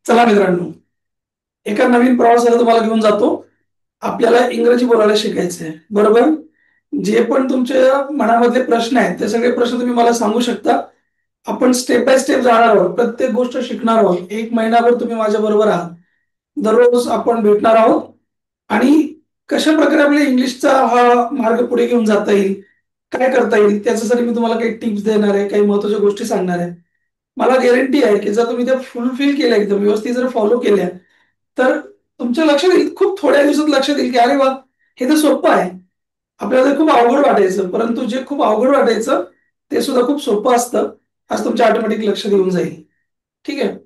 चला मित्रांनो, एका नवीन प्रवासाला तुम्हाला घेऊन जातो. आपल्याला इंग्रजी बोलायला शिकायचं आहे, बरोबर? जे पण तुमच्या मनामधले प्रश्न आहेत ते सगळे प्रश्न तुम्ही मला सांगू शकता. आपण स्टेप बाय स्टेप जाणार आहोत, प्रत्येक गोष्ट शिकणार आहोत. 1 महिनाभर तुम्ही माझ्या बरोबर आहात. दररोज आपण भेटणार आहोत आणि कशा प्रकारे आपल्या इंग्लिशचा हा मार्ग पुढे घेऊन जाता येईल, काय करता येईल, त्याच्यासाठी मी तुम्हाला काही टिप्स देणार आहे, काही महत्त्वाच्या गोष्टी सांगणार आहे. मला गॅरंटी आहे की जर तुम्ही त्या फुलफिल केल्या, एकदम व्यवस्थित जर फॉलो केल्या, तर तुमच्या लक्षात येईल, खूप थोड्या दिवसात लक्षात येईल की अरे वा, हे तर सोपं आहे. आपल्याला ते खूप अवघड वाटायचं, परंतु जे खूप अवघड वाटायचं ते सुद्धा खूप सोपं असतं. आज तुमच्या ऑटोमॅटिक लक्षात येऊन जाईल. ठीक आहे.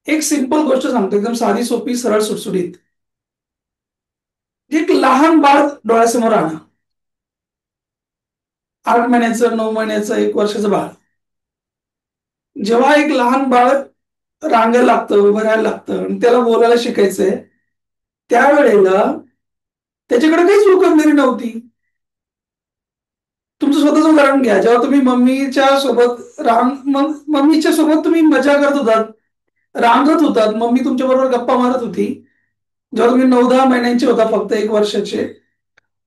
एक सिंपल गोष्ट सांगतो, एकदम साधी सोपी सरळ सुटसुटीत. एक लहान बाळ डोळ्यासमोर आणा. 8 महिन्याचं, 9 महिन्याचं, 1 वर्षाचं बाळ. जेव्हा एक लहान बाळ रांगायला लागतं, उभं राहायला लागतं आणि त्याला बोलायला शिकायचंय, त्यावेळेला त्याच्याकडे काहीच उकरलेली नव्हती. तुमचं स्वतःचं उदाहरण घ्या. जेव्हा तुम्ही मम्मीच्या सोबत मम्मीच्या सोबत तुम्ही मजा करत होतात, रांगत होतात, मम्मी तुमच्या बरोबर गप्पा मारत होती. जेव्हा तुम्ही 9-10 महिन्यांचे होता, फक्त 1 वर्षाचे,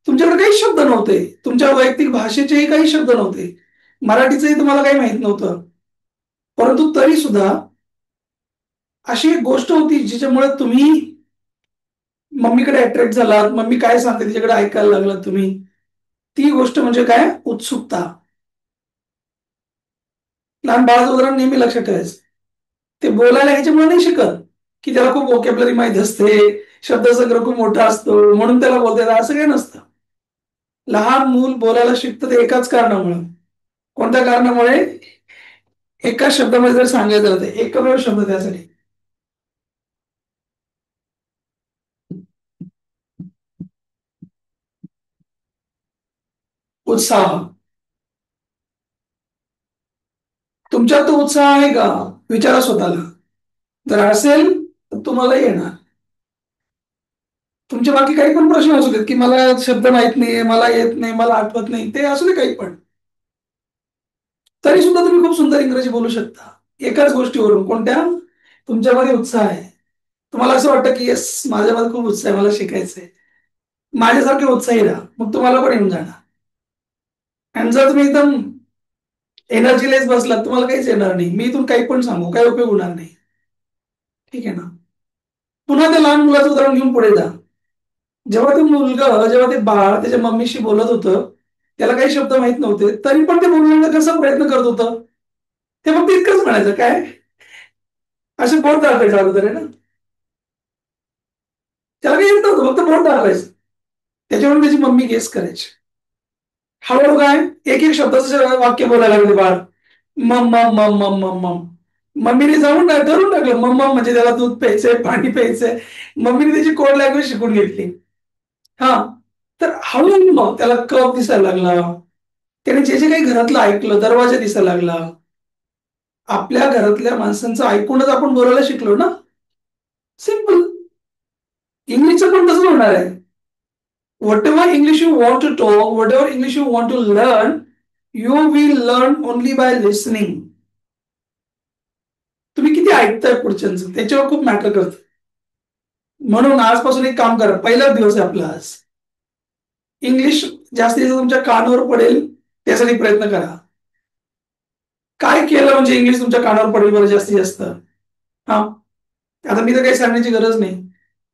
तुमच्याकडे काही शब्द नव्हते. तुमच्या वैयक्तिक भाषेचेही काही शब्द नव्हते. मराठीचंही तुम्हाला काही माहित नव्हतं. परंतु तरी सुद्धा अशी एक गोष्ट होती जिच्यामुळे तुम्ही मम्मीकडे अट्रॅक्ट झालात. मम्मी काय सांगते तिच्याकडे ऐकायला लागलात तुम्ही. ती गोष्ट म्हणजे काय? उत्सुकता. लहान बाळाचं उदाहरण नेहमी लक्षात ठेवायचं. ते बोलायला ह्याच्यामुळे नाही शिकत की त्याला खूप वोकॅब्युलरी माहित असते, शब्दसंग्रह खूप मोठा असतो म्हणून त्याला बोलता येतं, असं काही नसतं. लहान मूल बोलायला शिकतं ते एकाच कारणामुळे. कोणत्या कारणामुळे? एका शब्दामध्ये जर सांगायचं झालं तर एकमेव शब्द त्यासाठी. उत्साह. तुमच्यात तो उत्साह आहे का? विचारा स्वतःला. जर असेल तर तुम्हाला येणार. तुमचे बाकी काही पण प्रश्न असू देत की मला शब्द माहित नाहीये, मला येत नाही, मला आठवत नाही, ते असू दे काही पण, तरी सुद्धा तुम्ही खूप सुंदर इंग्रजी बोलू शकता. एकाच गोष्टीवरून. कोणत्या? तुमच्यामध्ये उत्साह आहे. तुम्हाला असं वाटतं की येस, माझ्यामध्ये खूप उत्साह आहे, मला शिकायचंय. माझ्यासारखे उत्साही राहा, मग तुम्हाला पण येऊन जाणार. आणि जर तुम्ही एकदम एनर्जीलेस बसलात, तुम्हाला काहीच येणार नाही. मी इथून काही पण सांगू, काही उपयोग होणार नाही. ठीक आहे ना? पुन्हा त्या लहान मुलाचं उदाहरण घेऊन पुढे जा. जेव्हा ते बाळ त्याच्या मम्मीशी बोलत होतं, त्याला काही शब्द माहित नव्हते, तरी पण ते बोलण्याचा कसा प्रयत्न करत होतं? ते फक्त इतकंच म्हणायचं काय? असे बोट दाखवायचं अगोदर आहे ना. त्याला काही येत नव्हतं, फक्त बोट दाखवायचं. त्याच्यावरून त्याची मम्मी गेस करायची. हळूहळू काय, एक एक शब्दाचं वाक्य बोलायला लागले बाळ. मम मम मम मम मम मम. मम्मीने जाऊन ठरवून टाकलं, मम मम म्हणजे त्याला दूध प्यायचंय, पाणी प्यायचंय. मम्मीने त्याची कोड लँग्वेज शिकून घेतली. हा. तर हळूहळू मग त्याला कप दिसायला लागला. त्याने जे जे काही घरातलं ऐकलं, दरवाजा दिसायला लागला. आपल्या घरातल्या माणसांचं ऐकूनच आपण बोलायला शिकलो ना. सिंपल. इंग्लिशचं पण तसंच होणार आहे. Whatever English you want to talk, whatever English you want to learn, you will learn only by listening. तुम्ही किती ऐकताय पुढच्यांचं त्याच्यावर खूप मॅटर करतं. म्हणून आजपासून एक काम करा, पहिला दिवस आहे आपला आज. इंग्लिश जास्तीत जास्त तुमच्या कानावर पडेल त्यासाठी प्रयत्न करा. काय केलं म्हणजे इंग्लिश तुमच्या कानावर पडेल बरं जास्तीत जास्त? हा. आता मी तर काही सांगण्याची गरज नाही.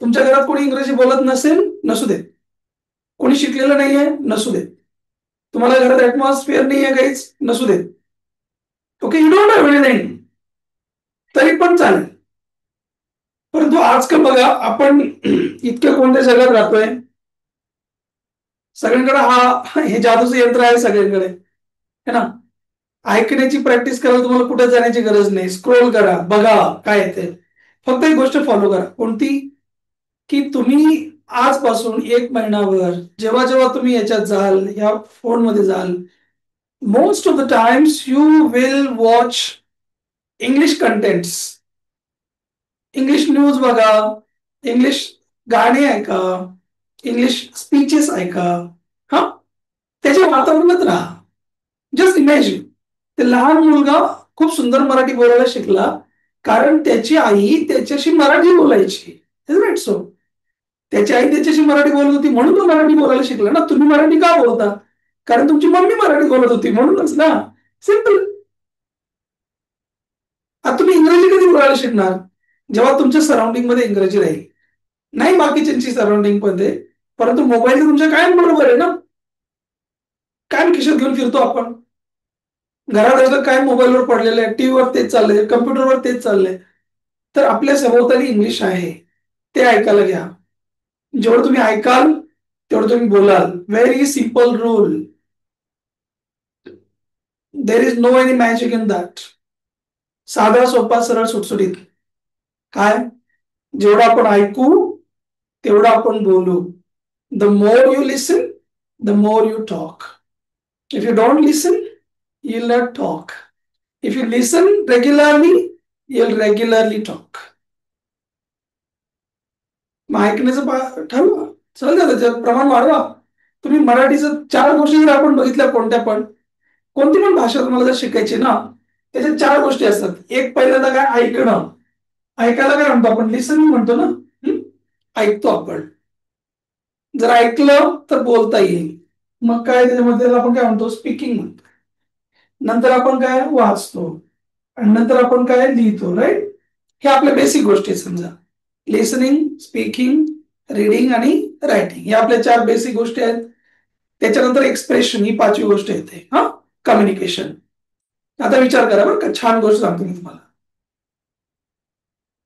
तुमच्या घरात कोणी इंग्रजी बोलत नसेल, नसू देत. कोणी शिकलेलं नाहीये, नसू देत. तुम्हाला घरात ऍटमॉस्फिअर नाहीये काहीच, नसू देत. Okay, you don't have anything, तरी पण चालेल. परंतु आजकाल बघा, आपण इतक्या कोणत्या जगात राहतोय, सगळ्यांकडे हे जादूचं यंत्र आहे सगळ्यांकडे, है ना? ऐकण्याची प्रॅक्टिस करायला तुम्हाला कुठे जाण्याची गरज नाही. स्क्रोल करा, बघा काय येते. फक्त एक गोष्ट फॉलो करा. कोणती? की तुम्ही आजपासून 1 महिनाभर जेव्हा जेव्हा तुम्ही याच्यात जाल, या फोनमध्ये जाल, most of the times you will watch English contents. English news बघा, इंग्लिश गाणी ऐका, इंग्लिश स्पीचेस ऐका. हा. त्याच्या वातावरणात राहा. जस्ट इमॅजिन, ते लहान मुलगा खूप सुंदर मराठी बोलायला शिकला. कारण त्याची आई त्याच्याशी मराठी बोलायची. राईट. सो त्याची आई त्याच्याशी मराठी बोलत होती म्हणून तो मराठी बोलायला शिकला ना. तुम्ही मराठी का बोलता? कारण तुमची मम्मी मराठी बोलत होती म्हणूनच ना. सिम्पल. आता तुम्ही इंग्रजी कधी बोलायला शिकणार? जेव्हा तुमच्या सराउंडिंग मध्ये इंग्रजी राहील. नाही बाकीच्यांची सराउंडिंग मध्ये, परंतु मोबाईल तुमच्या कायम बरोबर आहे ना. कायम खिशात घेऊन फिरतो आपण. घरात असलं काय मोबाईलवर पडलेलं आहे, टीव्हीवर तेच चाललंय, कम्प्युटरवर तेच चाललंय. तर आपल्या सभोवताली इंग्लिश आहे, ते ऐकायला घ्या. जेवढं तुम्ही ऐकाल तेवढं तुम्ही बोलाल. Very simple rule. There is no any magic in that. साधा सोपा सरळ सुटसुटीत. काय? जेवढं आपण ऐकू तेवढं आपण बोलू. The more you listen, the more you talk. If you don't listen, you'll not talk. If you listen regularly, you'll regularly talk. मग ऐकण्याचं ठरवा. चल ना, त्याच्यात प्रमाण वाढवा. तुम्ही मराठीचं 4 गोष्टी जर आपण बघितल्या, कोणत्या पण कोणती पण भाषा तुम्हाला जर शिकायची ना, त्याच्यात 4 गोष्टी असतात. एक पहिल्यांदा काय? ऐकणं. ऐकायला काय म्हणतो आपण? लिसनिंग म्हणतो ना. ऐकतो आपण. जर ऐकलं तर बोलता येईल. मग काय त्याच्यामध्ये आपण काय म्हणतो? स्पीकिंग म्हणतो. नंतर आपण काय? वाचतो. आणि नंतर आपण काय? लिहितो. राईट. हे आपल्या बेसिक गोष्टी आहेत. समजा लिसनिंग, स्पीकिंग, रीडिंग आणि रायटिंग, या आपल्या 4 बेसिक गोष्टी आहेत. त्याच्यानंतर एक्सप्रेशन ही 5वी गोष्ट येते. हा, कम्युनिकेशन. आता विचार करा बरं का, छान गोष्ट सांगतो मी तुम्हाला.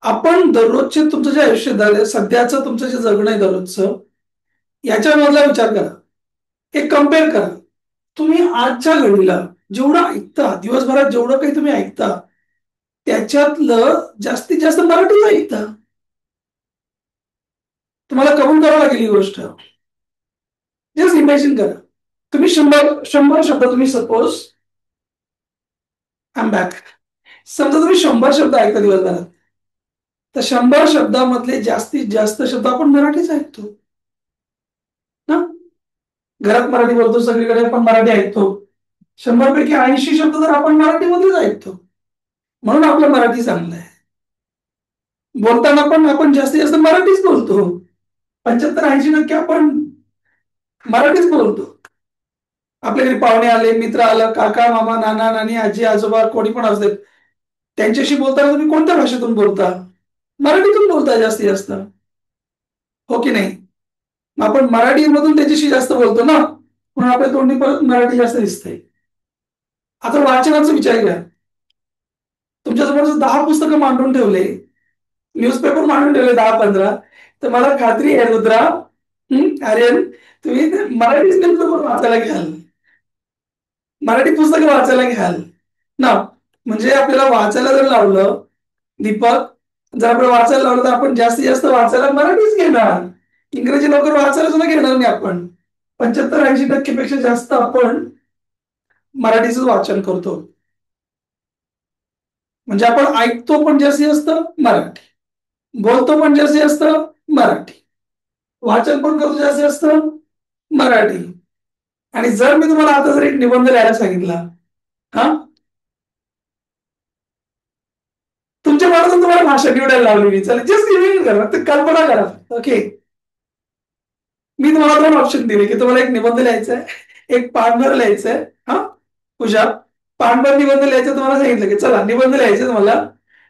आपण दररोजचे तुमचं जे आयुष्य झालं, सध्याचं तुमचं जे जगणं आहे दररोजचं, याच्यामधला विचार करा. हे कम्पेअर करा. तुम्ही आजच्या घडीला जेवढं ऐकता, दिवसभरात जेवढं काही तुम्ही ऐकता, त्याच्यातलं जास्तीत जास्त मराठीच ऐकता. तुम्हाला कबूल करावं लागेल ही गोष्ट. जस्ट इमॅजिन करा. तुम्ही 100 शब्द तुम्ही सपोज, आय एम बॅक. समजा तुम्ही 100 शब्द ऐकता दिवसभरात, तर 100 शब्दामधले जास्तीत जास्त शब्द आपण मराठीच ऐकतो ना. घरात मराठी बोलतो, सगळीकडे आपण मराठी ऐकतो. 100 पैकी 80 शब्द तर आपण मराठीमध्येच ऐकतो. म्हणून आपलं मराठी चांगलं आहे. बोलताना पण आपण जास्तीत जास्त मराठीच बोलतो. 75-80% आपण मराठीच बोलतो. आपल्या घरी पाहुणे आले, मित्र आलं, काका मामा, नाना नानी, आजी आजोबा, कोणी पण असते, त्यांच्याशी बोलताना तुम्ही कोणत्या भाषेतून बोलता? मराठीतून बोलता जास्तीत जास्त. हो की नाही? मग आपण मराठीमधून त्याच्याशी जास्त बोलतो ना, म्हणून आपल्या तोंडी परत मराठी जास्त दिसते. आता वाचनाचा विचार घ्या. तुमच्यासमोर जर 10 पुस्तकं मांडून ठेवले, न्यूजपेपर मांडून ठेवले 10-15, तर मला खात्री आहे रुद्रा, आर्यन, तुम्ही मराठी न्यूजपेपर वाचायला घ्याल, मराठी पुस्तकं वाचायला घ्याल ना. म्हणजे आपल्याला वाचायला जर लावलं, दीपक, जर आपण वाचायला लावलं, तर आपण जास्तीत जास्त वाचायला मराठीच घेणार. इंग्रजी लवकर वाचायला सुद्धा घेणार नाही आपण. 75-80% पेक्षा जास्त आपण मराठीच वाचन करतो. म्हणजे आपण ऐकतो पण जास्तीत जास्त मराठी, बोलतो पण जास्तीत जास्त मराठी, वाचन पण करतो जास्तीत जास्त मराठी. आणि जर मी तुम्हाला आता जर एक निबंध लिहायला सांगितला, हा, तुमच्या मनातून तुम्हाला भाषा निवडायला लावली, मी चला जस्ट इमेजिन करा, तर कल्पना करा. ओके, मी तुम्हाला 2 ऑप्शन दिले की तुम्हाला एक निबंध लिहायचा आहे, एक पानभर लिहायचं आहे. हा, पूजा, पानभर निबंध लिहायचं तुम्हाला सांगितलं की चला निबंध लिहायचं तुम्हाला,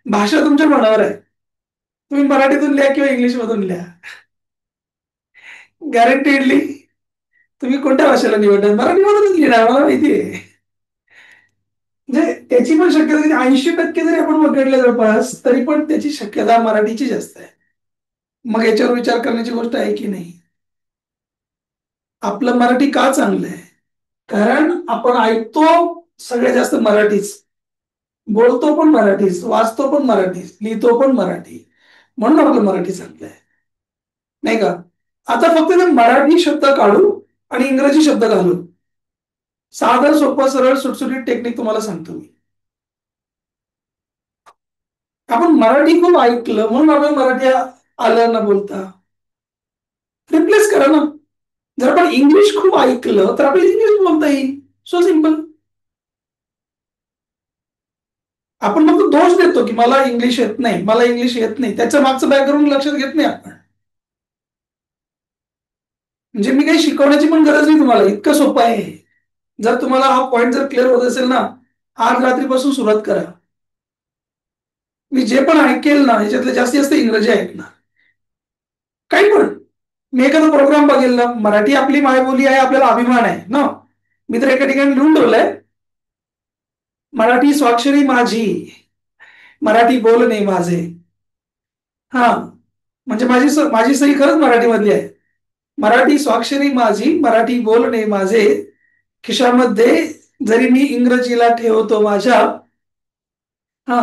भाषा तुमच्या मनावर आहे. तुम्ही मराठीतून लिहा किंवा इंग्लिश मधून लिहा, गॅरंटीडली तुम्ही कोणत्या भाषेला निवडणार? मराठीमधूनच लिहिणार, मला माहिती आहे. म्हणजे त्याची पण शक्यता 80% जरी आपण पकडले जवळपास, तरी पण त्याची शक्यता मराठीची जास्त आहे. मग याच्यावर विचार करण्याची गोष्ट आहे की नाही? आपलं मराठी का चांगलं आहे? कारण आपण ऐकतो सगळ्यात जास्त मराठीच, बोलतो पण मराठीच, वाचतो पण मराठीच, लिहितो पण मराठी, म्हणून आपलं मराठी चांगलं आहे, नाही का? आता फक्त ते मराठी शब्द काढू आणि इंग्रजी शब्द घालू. साधं सोपं सरळ सुटसुटीत टेक्निक तुम्हाला सांगतो मी. आपण मराठी खूप ऐकलं म्हणून आपण मराठी आलं ना बोलता. रिप्लेस करा ना. जर आपण इंग्लिश खूप ऐकलं तर आपल्याला इंग्लिश बोलता येईल. So simple. आपण फक्त दोष देतो की मला इंग्लिश येत नाही, मला इंग्लिश येत नाही, त्याच्या मागचं बॅकग्राऊंड लक्षात घेत नाही आपण. म्हणजे मी काही शिकवण्याची पण गरज नाही तुम्हाला, इतकं सोपं आहे. जर तुम्हाला हा पॉईंट जर क्लिअर होत असेल ना, आज रात्रीपासून सुरुवात करा. मी जे पण ऐकेल ना ह्याच्यातले जास्तीत जास्त इंग्रजी ऐकणार. काही पण. मी एखादा प्रोग्राम बघेल ना, मराठी आपली मायबोली आहे, आपल्याला अभिमान आहे ना. मी तर एका ठिकाणी लिहून ठेवलंय, मराठी स्वाक्षरी माझी, मराठी बोलणे माझे. हा, म्हणजे माझी सही खरंच मराठी मधली आहे. मराठी स्वाक्षरी माझी, मराठी बोलणे माझे, खिशामध्ये जरी मी इंग्रजीला ठेवतो माझ्या. हा,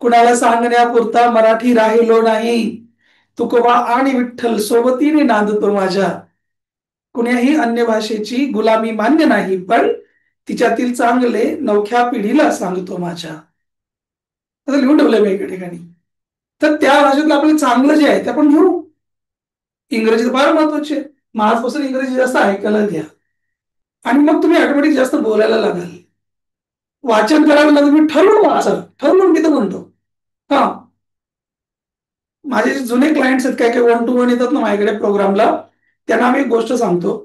कुणाला सांगण्यापुरता मराठी राहिलो नाही, तुकोबा आणि विठ्ठल सोबतीने नांदतो माझ्या. कुण्याही अन्य भाषेची गुलामी मान्य नाही, पण तिच्यातील चांगले नवख्या पिढीला सांगतो माझ्या. असं लिहून ठेवलंय मी एका ठिकाणी. तर त्या भाषेतलं आपलं चांगलं जे आहे ते आपण घेऊ. इंग्रजी तर फार महत्वाची आहे. मग आजपासून इंग्रजी जास्त ऐकायला घ्या, आणि मग तुम्ही ऑटोमॅटिक जास्त बोलायला लागाल. वाचन करायला लागलं, तुम्ही ठरवून वाचा, ठरवून मी तर म्हणतो. हा, माझे जे जुने क्लायंट्स आहेत, काय काय 1 to 1 येतात ना माझ्याकडे प्रोग्रामला, त्यांना आम्ही एक गोष्ट सांगतो.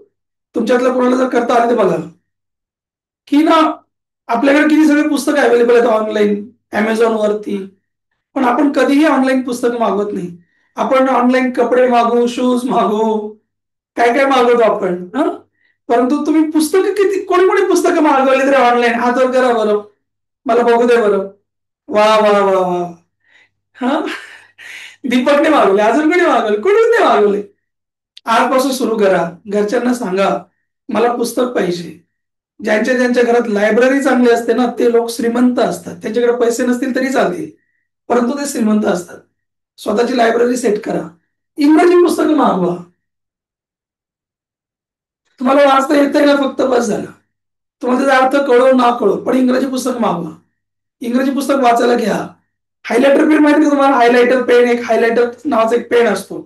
तुमच्यातलं कोणाला जर करता आलं ते बघा, की ना आपल्याकडे किती सगळे पुस्तकं अवेलेबल आहेत ऑनलाईन, अमेझॉन वरती, पण आपण कधीही ऑनलाईन पुस्तकं मागवत नाही. आपण ऑनलाईन कपडे मागवू, शूज मागवू, काय काय मागवतो आपण. परंतु तुम्ही पुस्तकं किती, कोणी कोणी पुस्तकं मागवली तरी ऑनलाईन, हात वर करा बरं, मला बघू दे बरं. वा वा वा वा. हा, दीपकने मागवले, अजून कोणी मागवले? कोणीच नाही मागवले. आजपासून सुरू करा, घरच्यांना सांगा मला पुस्तक पाहिजे. ज्यांच्या ज्यांच्या घरात लायब्ररी चांगली असते ना, ते लोक श्रीमंत असतात. त्यांच्याकडे पैसे नसतील तरी चालतील, परंतु ते श्रीमंत असतात. स्वतःची लायब्ररी सेट करा, इंग्रजी पुस्तकं मागवा. तुम्हाला वाचता येतंय ना, फक्त बस झालं. तुम्हाला त्याचा अर्थ कळो ना कळो, पण इंग्रजी पुस्तक मागवा. इंग्रजी पुस्तक वाचायला घ्या. हायलायटर पेन माहिती का तुम्हाला? हायलायटर पेन, एक हायलायटर नावाचा एक पेन असतो,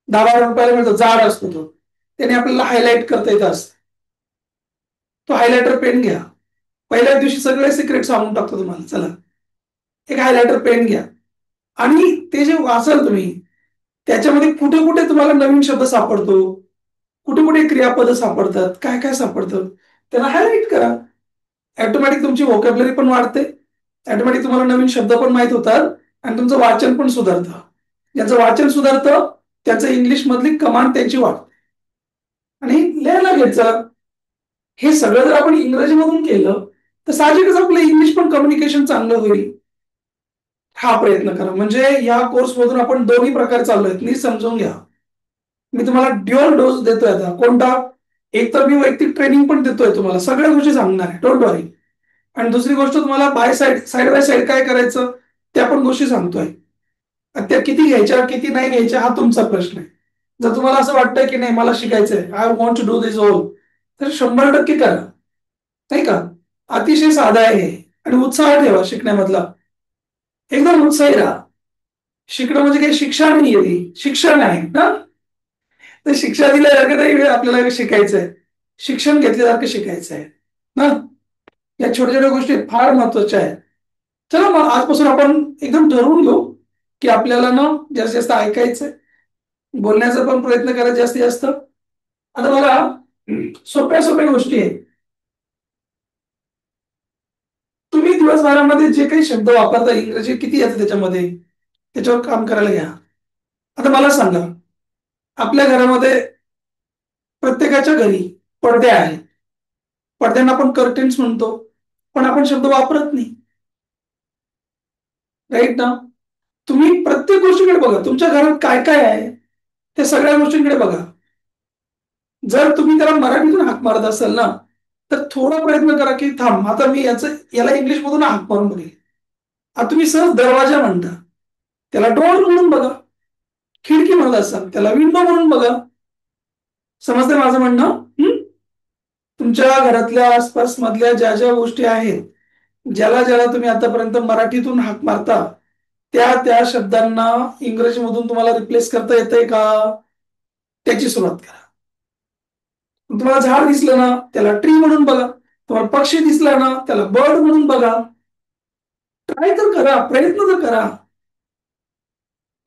10-12 रुपयाला मिळतो, जाड असतो तो. त्याने आपल्याला हायलाइट करता येत असतं. तो हायलायटर पेन घ्या. पहिल्याच दिवशी सगळे सिक्रेट सांगून टाकतो तुम्हाला. चला, एक हायलायटर पेन घ्या, आणि ते जे वाचाल तुम्ही, त्याच्यामध्ये कुठे कुठे तुम्हाला नवीन शब्द सापडतो, कुठे कुठे क्रियापद सापडतात, काय काय सापडतं, त्यांना हायलाइट करा. ऑटोमॅटिक तुमची व्होकॅब्युलरी पण वाढते, ऑटोमॅटिक तुम्हाला नवीन शब्द पण माहित होतात, आणि तुमचं वाचन पण सुधारतं. ज्यांचं वाचन सुधारतं त्याचं इंग्लिश मधली कमांड त्यांची वाढते, आणि लिहायला घ्यायचं. हे सगळं जर आपण इंग्रजीमधून केलं तर साहजिकच आपलं इंग्लिश पण कम्युनिकेशन चांगलं होईल. हा प्रयत्न करा. म्हणजे या कोर्स मधून आपण दोन्ही प्रकार चालू आहेत, नीट समजून घ्या. मी तुम्हाला ड्युअल डोस देतोय. आता कोणता? एक तर मी वैयक्तिक ट्रेनिंग पण देतोय, तुम्हाला सगळ्या गोष्टी सांगणार आहे, डोंट वरी. आणि दुसरी गोष्ट, तुम्हाला साइड बाय साइड काय करायचं त्या पण गोष्टी सांगतोय. त्या किती घ्यायच्या किती नाही घ्यायच्या हा तुमचा प्रश्न आहे. जर तुम्हाला असं वाटतंय की नाही मला शिकायचंय, I want to do this all, तर 100% करा, नाही का? अतिशय साधा आहे, आणि उत्साह ठेवा शिकण्यामधला. एकदम उत्साही राहा. शिकणं म्हणजे काही शिक्षा नाही आहे, शिक्षण आहे ना. तर शिक्षा दिल्यासारखं नाही आपल्याला शिकायचंय, शिक्षण घेतल्यासारखं शिकायचं आहे ना. या छोट्या छोट्या गोष्टी फार महत्वाच्या आहेत. चला मग आजपासून आपण एकदम ठरवून घेऊ की आपल्याला ना जास्तीत जास्त ऐकायचंय, बोलण्याचा पण प्रयत्न करायचा जास्तीत जास्त. आता बघा, सोप्या सोप्या गोष्टी आहेत. तुम्ही दिवसभरामध्ये जे काही शब्द वापरता, इंग्रजी किती येतं त्याच्यामध्ये, त्याच्यावर काम करायला घ्या. आता मला सांगा, आपल्या घरामध्ये प्रत्येकाच्या घरी पडदे आहेत. पडद्यांना आपण कर्टेन्स म्हणतो, पण आपण शब्द वापरत नाही, राईट ना. तुम्ही प्रत्येक गोष्टीकडे बघा, तुमच्या घरात काय काय आहे त्या सगळ्या गोष्टींकडे बघा. जर तुम्ही त्याला मराठीतून हाक मारत असाल ना, तर थोडा प्रयत्न करा की थांब, आता मी याला इंग्लिश मधून हाक मारून बघेल. आता तुम्ही सहज दरवाजा म्हणता, त्याला डोअर म्हणून बघा. खिडकी म्हणत असाल, त्याला विंडो म्हणून बघा. समजते माझं म्हणणं? तुमच्या घरातल्या आसपास मधल्या ज्या ज्या गोष्टी आहेत, ज्याला ज्याला तुम्ही आतापर्यंत मराठीतून हाक मारता, त्या त्या शब्दांना इंग्रजीमधून तुम्हाला रिप्लेस करता येतंय का, त्याची सुरुवात करा. तुम्हाला झाड दिसलं ना त्याला ट्री म्हणून बघा, तुम्हाला पक्षी दिसला ना त्याला बर्ड म्हणून बघा. ट्राय तर करा, प्रयत्न तर करा.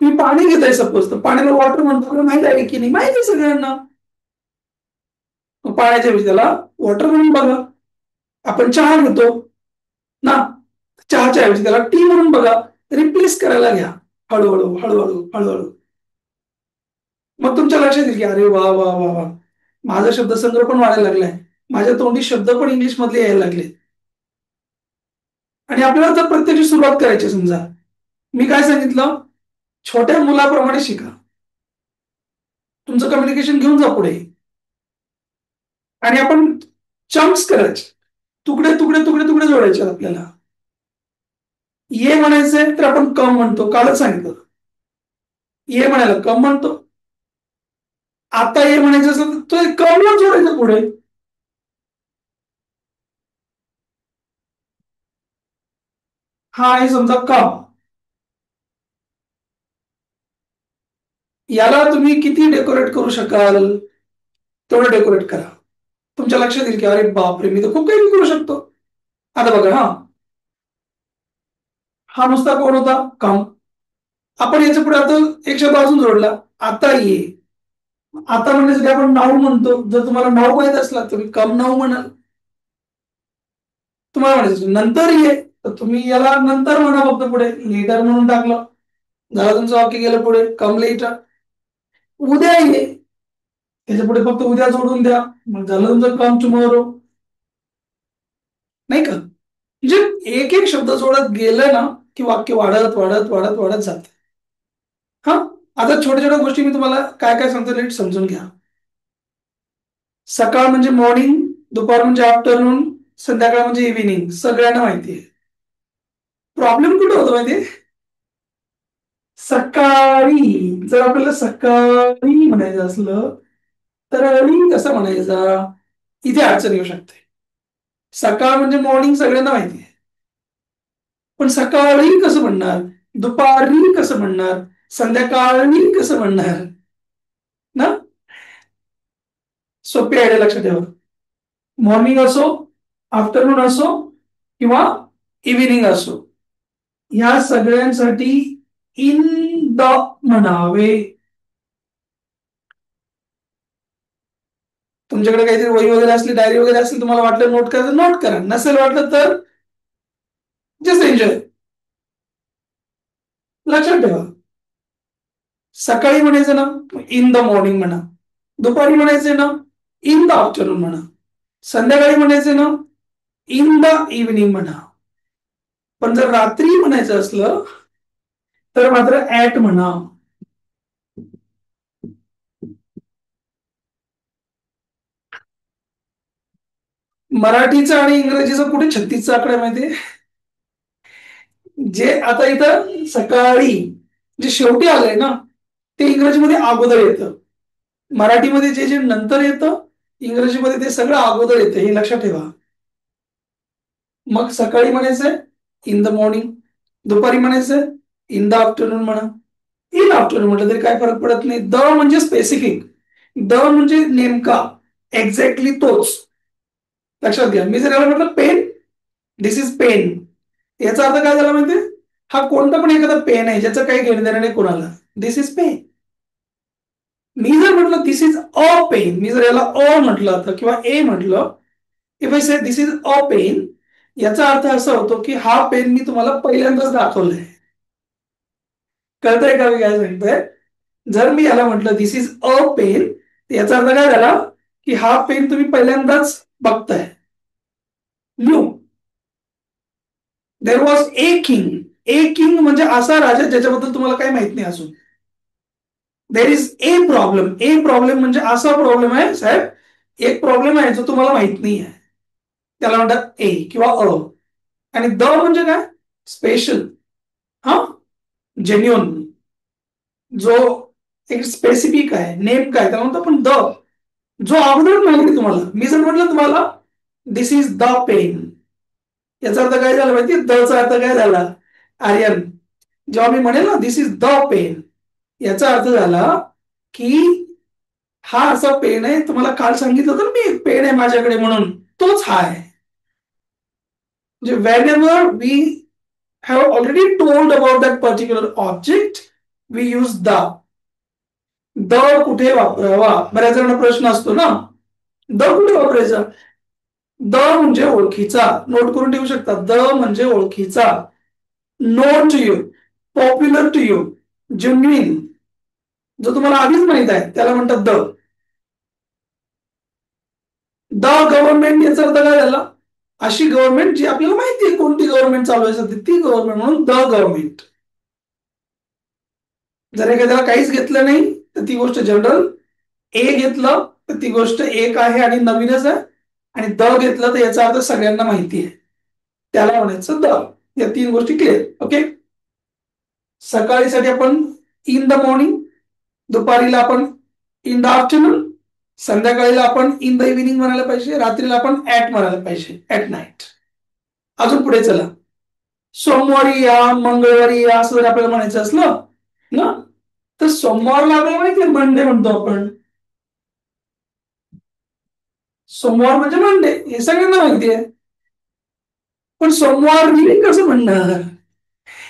तुम्ही पाणी घेताय सपोज, तर पाण्याला वॉटर म्हणतो, आपल्याला माहित आहे की नाही, माहिती आहे सगळ्यांना. मग पाण्याच्या ऐवजी त्याला वॉटर म्हणून बघा. आपण चहा घेतो ना, चहाच्या ऐवजी त्याला टी म्हणून बघा. रिप्लेस करायला घ्या, हळूहळू हळूहळू हळूहळू. मग तुमच्या लक्षात येईल की अरे वा वा वा वा, माझा शब्दसंग्रह पण वाढायला लागलाय, माझ्या तोंडी शब्द पण इंग्लिश मधले यायला लागले. आणि आपल्याला तर प्रत्येकाची सुरुवात करायची. समजा मी काय सांगितलं, छोट्या मुलाप्रमाणे शिका. तुमचं कम्युनिकेशन घेऊन जा पुढे. आणि आपण चंक्स करायचे, तुकडे तुकडे तुकडे तुकडे जोडायचे आपल्याला. ये म्हणायचंय तर आपण कम म्हणतो, कालच सांगितलं. ये म्हणायला कम म्हणतो. आता ये म्हणायचं असेल तर कमला जोडायचं पुढे. हा आहे समजा कम. याला तुम्ही किती डेकोरेट करू शकाल तेवढं डेकोरेट करा. तुमच्या लक्षात येईल की अरे बापरे, मी तर खूप काही करू शकतो. आता बघा, हा नुसता कोण होता, कम. आपण याच्या पुढे आता एक शब्द अजून जोडला, आता ये. आता म्हणण्यासाठी आपण नाव म्हणतो. जर तुम्हाला नाव माहित असला तुम्ही कम नाव म्हणाल. तुम्हाला म्हणायचं नंतर ये, तर तुम्ही याला नंतर म्हणा, फक्त पुढे लेटर म्हणून टाकलं, झालं तुमचं वाक्य, गेलं पुढे कम लेटर. उद्या ये, त्याच्या पुढे फक्त उद्या जोडून द्या, मग झालं तुमचं कम टुमॉरो. नाही का? म्हणजे एक एक शब्द जोडत गेलं ना की वाक्य वाढत वाढत वाढत वाढत जाते. हा, आता छोट्या छोट्या गोष्टी मी तुम्हाला काय काय सांगतो नीट समजून घ्या. सकाळ म्हणजे मॉर्निंग, दुपार म्हणजे आफ्टरनून, संध्याकाळ म्हणजे इव्हिनिंग, सगळ्यांना माहिती आहे. प्रॉब्लेम कुठे होतो माहितीये? सकाळी, जर आपल्याला सकाळी म्हणायचं असलं तर अळी कसं म्हणायचा, इथे अडचण येऊ शकते. सकाळ म्हणजे मॉर्निंग सगळ्यांना माहिती आहे, पण सकाळी कसं म्हणणार, दुपारी कसं म्हणणार, संध्याकाळी कसं म्हणणार ना. सोपी आयडिया लक्षात ठेवा. मॉर्निंग असो, आफ्टरनून असो किंवा इव्हिनिंग असो, या सगळ्यांसाठी इन द म्हणावे. तुमच्याकडे काहीतरी वही वगैरे असली, डायरी वगैरे असली, तुम्हाला वाटलं नोट करायचं नोट करा, नसेल वाटलं तर जस्ट एन्जॉय. लक्षात ठेवा, सकाळी म्हणायचं ना इन द मॉर्निंग म्हणा, दुपारी म्हणायचं ना इन द आफ्टरनून म्हणा, संध्याकाळी म्हणायचं ना इन द इव्हिनिंग म्हणा. पण जर रात्री म्हणायचं असलं तर मात्र ऍट म्हणा. मराठीचं आणि इंग्रजीचं कुठे 36चा आकडा माहितीये? जे आता इथं सकाळी जे शेवटी आलंय ना, ते इंग्रजीमध्ये अगोदर येतं. मराठीमध्ये जे जे नंतर येतं, इंग्रजीमध्ये ते सगळं अगोदर येतं, हे लक्षात ठेवा. मग सकाळी म्हणायचंय इन द मॉर्निंग, दुपारी म्हणायचंय इन द आफ्टरनून म्हणा. इन आफ्टरनून म्हटलं तरी काय फरक पडत नाही. द म्हणजे स्पेसिफिक, द म्हणजे नेमका, एक्झॅक्टली तोच. लक्षात घ्या, मी जर याला म्हटलं पेन, दिस इज पेन, याचा अर्थ काय झाला माहितीये? हा कोणता पण एखादा पेन आहे ज्याचं काही घेणं देणं नाही कोणाला, दिस इज पेन. मी जर म्हटलं दिस इज अ पेन, मी जर याला अ म्हटलं तर किंवा ए म्हटलं, if I say this is a pen, याचा अर्थ असा होतो की हा पेन मी तुम्हाला पहिल्यांदाच दाखवलाय. कळतंय का मी काय सांगतोय? जर मी याला म्हटलं दिस इज अ पेन, याचा अर्थ काय झाला की हा पेन तुम्ही पहिल्यांदाच बघताय. New. There was a king. A king म्हणजे असा राजा ज्याच्याबद्दल तुम्हाला काही माहित नाही अजून. There is a problem. A problem म्हणजे असा प्रॉब्लेम आहे साहेब, एक प्रॉब्लेम आहे जो तुम्हाला माहित नाही आहे, त्याला म्हणतात ए किंवा अ. आणि द म्हणजे काय, स्पेशल, हा, जेन्युन, जो एक स्पेसिफिक आहे, नेमका आहे, त्याला म्हणतो आपण द, जो अगोदर माहिती तुम्हाला. मी जर म्हटलं तुम्हाला दिस इज द पेन, याचा अर्थ काय झाला माहिती, दचा अर्थ काय झाला, आर्यन. जेव्हा मी म्हणेल ना दिस इज द पेन, याचा अर्थ झाला की हा असा पेन आहे, तुम्हाला काल सांगितलं तर मी, एक पेन आहे माझ्याकडे म्हणून, तोच हा आहे. म्हणजे whenever we have already told about that particular object, we use the. The कुठे वापरावा, बऱ्याच जणांना प्रश्न असतो ना, द कुठे वापरायचा. द म्हणजे ओळखीचा, नोट करून ठेवू शकता. द म्हणजे ओळखीचा, known to you, popular to you, genuine, जो तुम्हाला आधीच माहित आहे त्याला म्हणतात द. द गव्हर्नमेंट याचा अर्थ काय झाला, अशी गव्हर्नमेंट जी आपल्याला माहिती आहे कोणती गव्हर्नमेंट चालू आहे सध्या, ती गव्हर्नमेंट, म्हणून द गव्हर्नमेंट. जर एखाद्याला काहीच घेतलं नाही तर ती गोष्ट जनरल, ए घेतलं तर ती गोष्ट एक आहे आणि नवीनच आहे, आणि द घेतलं तर याचा अर्थ सगळ्यांना माहिती आहे, त्याला म्हणायचं द. या तीन गोष्टी क्लिअर. ओके. सकाळीसाठी आपण इन द मॉर्निंग, दुपारीला आपण इन द आफ्टरनून, संध्याकाळीला आपण इन द इव्हिनिंग म्हणायला पाहिजे, रात्रीला आपण ऍट म्हणायला पाहिजे, ऍट नाईट. अजून पुढे चला. सोमवारी या, मंगळवारी या, असं जर आपल्याला म्हणायचं असलं ना, तर सोमवारला आपल्याला माहिती आहे मंडे म्हणतो आपण. सोमवार म्हणजे मंडे हे सगळ्यांना माहिती आहे, पण सोमवार कसं म्हणणार,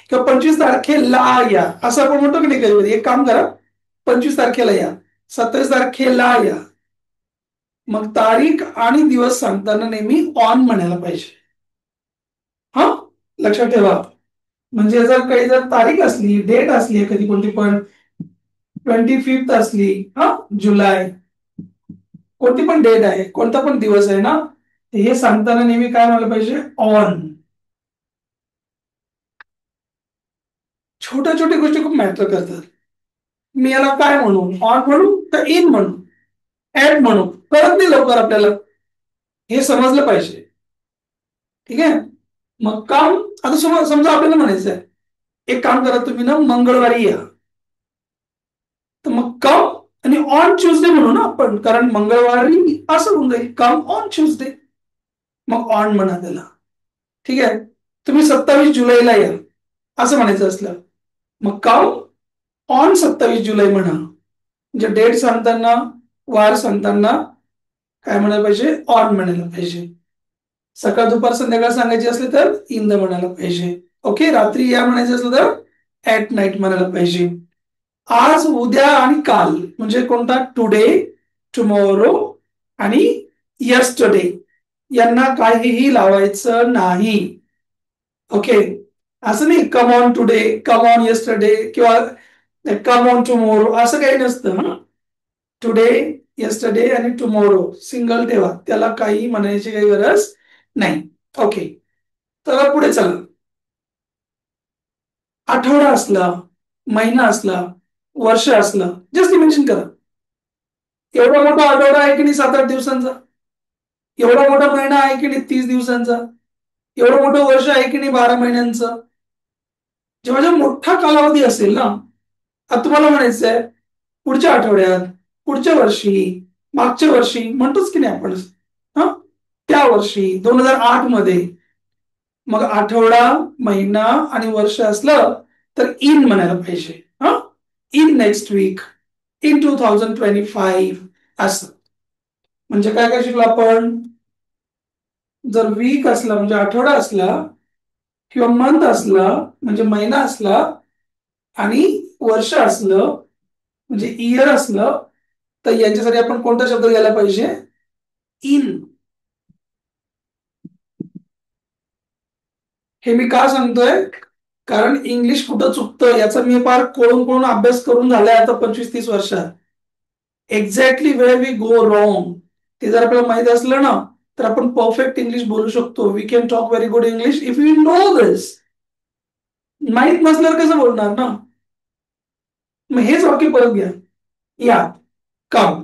किंवा 25 तारखेला या असं आपण म्हणतो की नाही कधी कधी. एक काम करा, 25 तारखेला या, 27 तारखेला या, मग तारीख आणि दिवस सांगताना नेहमी ऑन म्हणायला पाहिजे. हा, लक्षात ठेवा. म्हणजे जर काही जर तारीख असली, डेट असली कधी कोणती पण, 25 असली हा जुलै, कोणती पण डेट आहे, कोणता पण दिवस आहे ना, हे सांगताना नेहमी काय म्हणायला पाहिजे, ऑन. छोट्या छोट्या गोष्टी खूप मॅटर करतात. मी याला काय म्हणू, ऑन म्हणू तर इन म्हणू, ऍड म्हणू, कळत नाही लवकर आपल्याला, हे समजलं पाहिजे. ठीक आहे. मग काम, आता समजा आपल्याला म्हणायचं आहे, एक काम करा तुम्ही ना, मंगळवारी या, तर मग कम आणि ऑन ट्युजडे म्हणू ना आपण, कारण मंगळवारी असं होऊन जाईल, कम ऑन ट्युजडे, मग ऑन म्हणा त्याला. ठीक आहे. तुम्ही 27 जुलैला या असं म्हणायचं असलं, मग कम ऑन 27 जुलै म्हणा. म्हणजे डेट सांगताना, वार सांगताना काय म्हणायला पाहिजे, ऑन म्हणायला पाहिजे. सकाळ दुपार संध्याकाळ सांगायची असली तर इन द म्हणायला पाहिजे. ओके. रात्री या म्हणायचं असलं तर ऍट नाईट म्हणायला पाहिजे. आज, उद्या आणि काल म्हणजे कोणता, टुडे, टुमॉरो आणि यस्टरडे, यांना काहीही लावायचं नाही. ओके. असं नाही come on today, come on yesterday किंवा कम ऑन टुमॉरो, असं काही नसतं. टुडे, यस्टरडे आणि टुमॉरो सिंगल ठेवा, त्याला काही म्हणायची काही गरज नाही. ओके. तर पुढे चला. आठवडा असला, महिना असला, वर्ष असलं, जस्ट इमेजिन करा, एवढा मोठा आठवडा आहे की नाही 7-8 दिवसांचा, एवढा मोठा महिना आहे की नाही 30 दिवसांचा, एवढं मोठं वर्ष आहे की नाही 12 महिन्यांचं. जेव्हा जेव्हा मोठा कालावधी असेल ना, आता तुम्हाला म्हणायचंय पुढच्या आठवड्यात, पुढच्या वर्षी, मागच्या वर्षी म्हणतोच की नाही आपण, हा, त्या वर्षी 2008 मध्ये, मग आठवडा, महिना आणि वर्ष असलं तर इन म्हणायला पाहिजे. हा, इन नेक्स्ट वीक, इन 2025 असं. म्हणजे काय काय शिकलो आपण, जर वीक असला म्हणजे आठवडा असला, किंवा मंथ असला म्हणजे महिना असला, आणि वर्ष असलं म्हणजे इयर असलं, तर यांच्यासाठी आपण कोणता शब्द घ्यायला पाहिजे, इन. हे मी का सांगतोय, कारण इंग्लिश कुठं चुकतं याचा मी फार कोळून अभ्यास करून झालाय आता 25-30 वर्षात. Exactly where we go wrong ते जर आपल्याला माहित असलं ना, तर आपण परफेक्ट इंग्लिश बोलू शकतो. We can talk very good English if you know this. माहित नसल्यावर कसं बोलणार ना. मग हेच वाक्य परत घ्या, या, कम.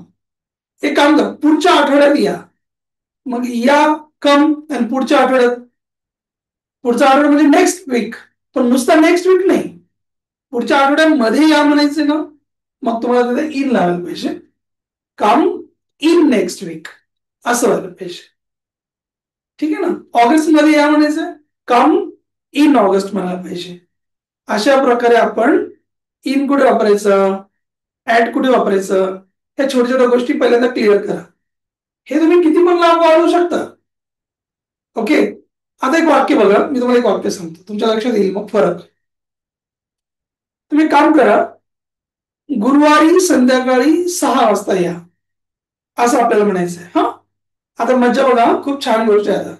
एक काम कर, पुढच्या आठवड्यात या, मग या, कम, आणि पुढच्या आठवड्यात, पुढचा आठवडा म्हणजे नेक्स्ट वीक, पण नुसता नेक्स्ट वीक नाही, पुढच्या आठवड्यामध्ये या म्हणायचे ना, मग तुम्हाला तिथे इन लावायला पाहिजे, कम इन नेक्स्ट वीक असं व्हायला पाहिजे. ठीक आहे ना. ऑगस्ट मध्ये या म्हणायचं, कम इन ऑगस्ट म्हणायला पाहिजे. अशा प्रकारे आपण इन कुठे वापरायचं, ऍट कुठे वापरायचं, या छोट्या छोट्या गोष्टी पहिल्यांदा क्लिअर करा. हे तुम्ही किती पण लांब वाढवू शकता. ओके. आता एक वाक्य बघा, मी तुम्हाला एक वाक्य सांगतो, तुमच्या लक्षात येईल मग फरक. तुम्ही एक काम करा, गुरुवारी संध्याकाळी 6 वाजता या, असं आपल्याला म्हणायचंय. हा, आता मज्जा बघा, खूप छान गोष्ट आहे. आता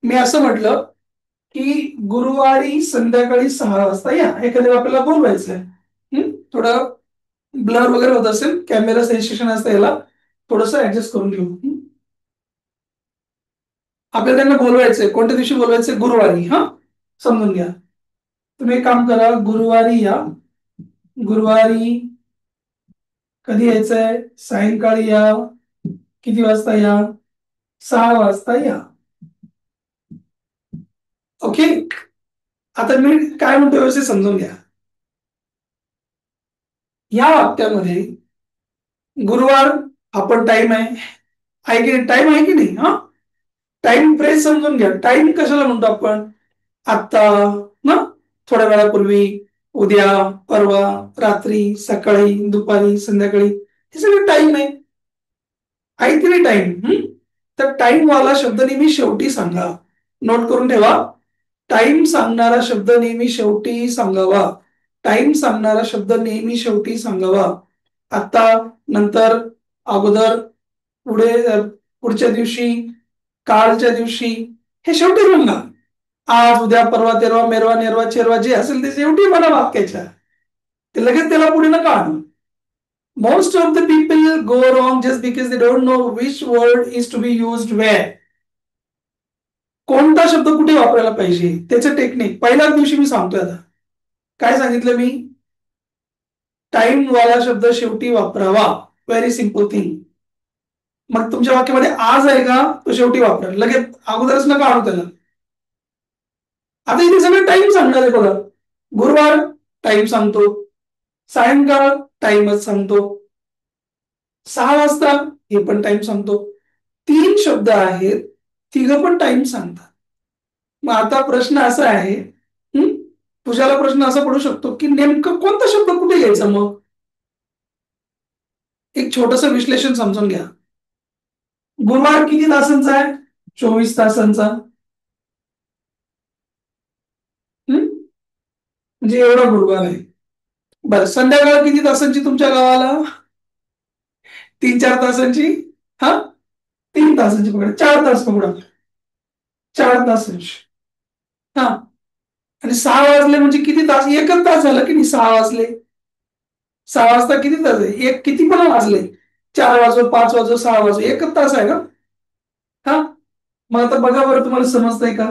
मी असं म्हटलं की गुरुवारी संध्याकाळी 6 वाजता या, एखाद्या आपल्याला बोलवायचंय. थोडं ब्लर वगैरे होत असेल, कॅमेरा सेन्सेशन असतं, याला थोडस ऍडजस्ट करून घेऊ. आपल्याला त्यांना बोलवायचंय, कोणत्या दिवशी बोलवायचंय? गुरुवारी. हा, समजून घ्या. तुम्ही एक काम करा, गुरुवारी या. गुरुवारी कधी यायचंय? सायंकाळी या. किती वाजता या? 6 वाजता या. ओके. आता मी काय म्हणतो व्यवस्थित समजून घ्या. या वाक्यामध्ये गुरुवार हा पण टाइम आहे की नाही? टाइम आहे की नाही? हा, टाइम फ्रेज समजून घ्या. टाइम कशाला म्हणतो आपण? आत्ता ना, थोड्या वेळापूर्वी, उद्या, परवा, रात्री, सकाळी, दुपारी, संध्याकाळी, हे सगळे टाइम आहे. आहे की नाही टाइम? तर टाइम वाला शब्द नेहमी शेवटी सांगा. नोट करून ठेवा. टाइम सांगणारा शब्द नेहमी शेवटी सांगावा. टाइम सांगणारा शब्द नेहमी शेवटी सांगावा. आता, नंतर, अगोदर, पुढे, पुढच्या दिवशी, कालच्या दिवशी, हे शेवटी सांगा. आज, उद्या, परवा, तेरवा, मेरवा, नेरवा, चेरवा, जे असेल ते शेवटी म्हणा वाक्याच्या. ते लगेच त्याला पुढे नका आणू. Most of the people go wrong just because they don't know which word is to be used where. कोणता शब्द कुठे वापरायला पाहिजे त्याचं टेक्निक पहिल्याच दिवशी मी सांगतोय. आता काय सांगितलं मी? टाइम वाला शब्द शेवटी वापरावा. Very simple thing. मग तुमच्या वाक्यामध्ये आज आहे का, तो शेवटी वापरा, लगेच अगोदरच नका आणू त्याला. आता इथे सगळं टाइम सांगणार आहे बघा. गुरुवार टाइम सांगतो, सायंकाळ टाइमच सांगतो, 6 वाजता हे पण टाइम सांगतो. 3 शब्द आहेत, तिघ पण टाइम सांगतात. मग आता प्रश्न असा आहे, तुझ्याला प्रश्न असा पडू शकतो की नेमकं कोणता शब्द कुठे घ्यायचा? मग एक छोटस विश्लेषण समजून घ्या. गुरुवार किती तासांचा आहे? 24 तासांचा. म्हणजे एवढा गुरुवार आहे. बरं, संध्याकाळ किती तासांची तुमच्या गावाला? 3-4 तासांची. हा, 3 तासांची पकडा, 4 तास पकडा, 4 तासांची. हा, आणि 6 वाजले म्हणजे किती तास? एकच तास झाला की नाही? 6 वाजले. 6 वाजता किती तास आहे? एक, किती पण वाजले, 4 वाजो, 5 वाजो, 6 वाजो, एकच तास आहे का? हा, मग आता बघा बरं, तुम्हाला समजतंय का?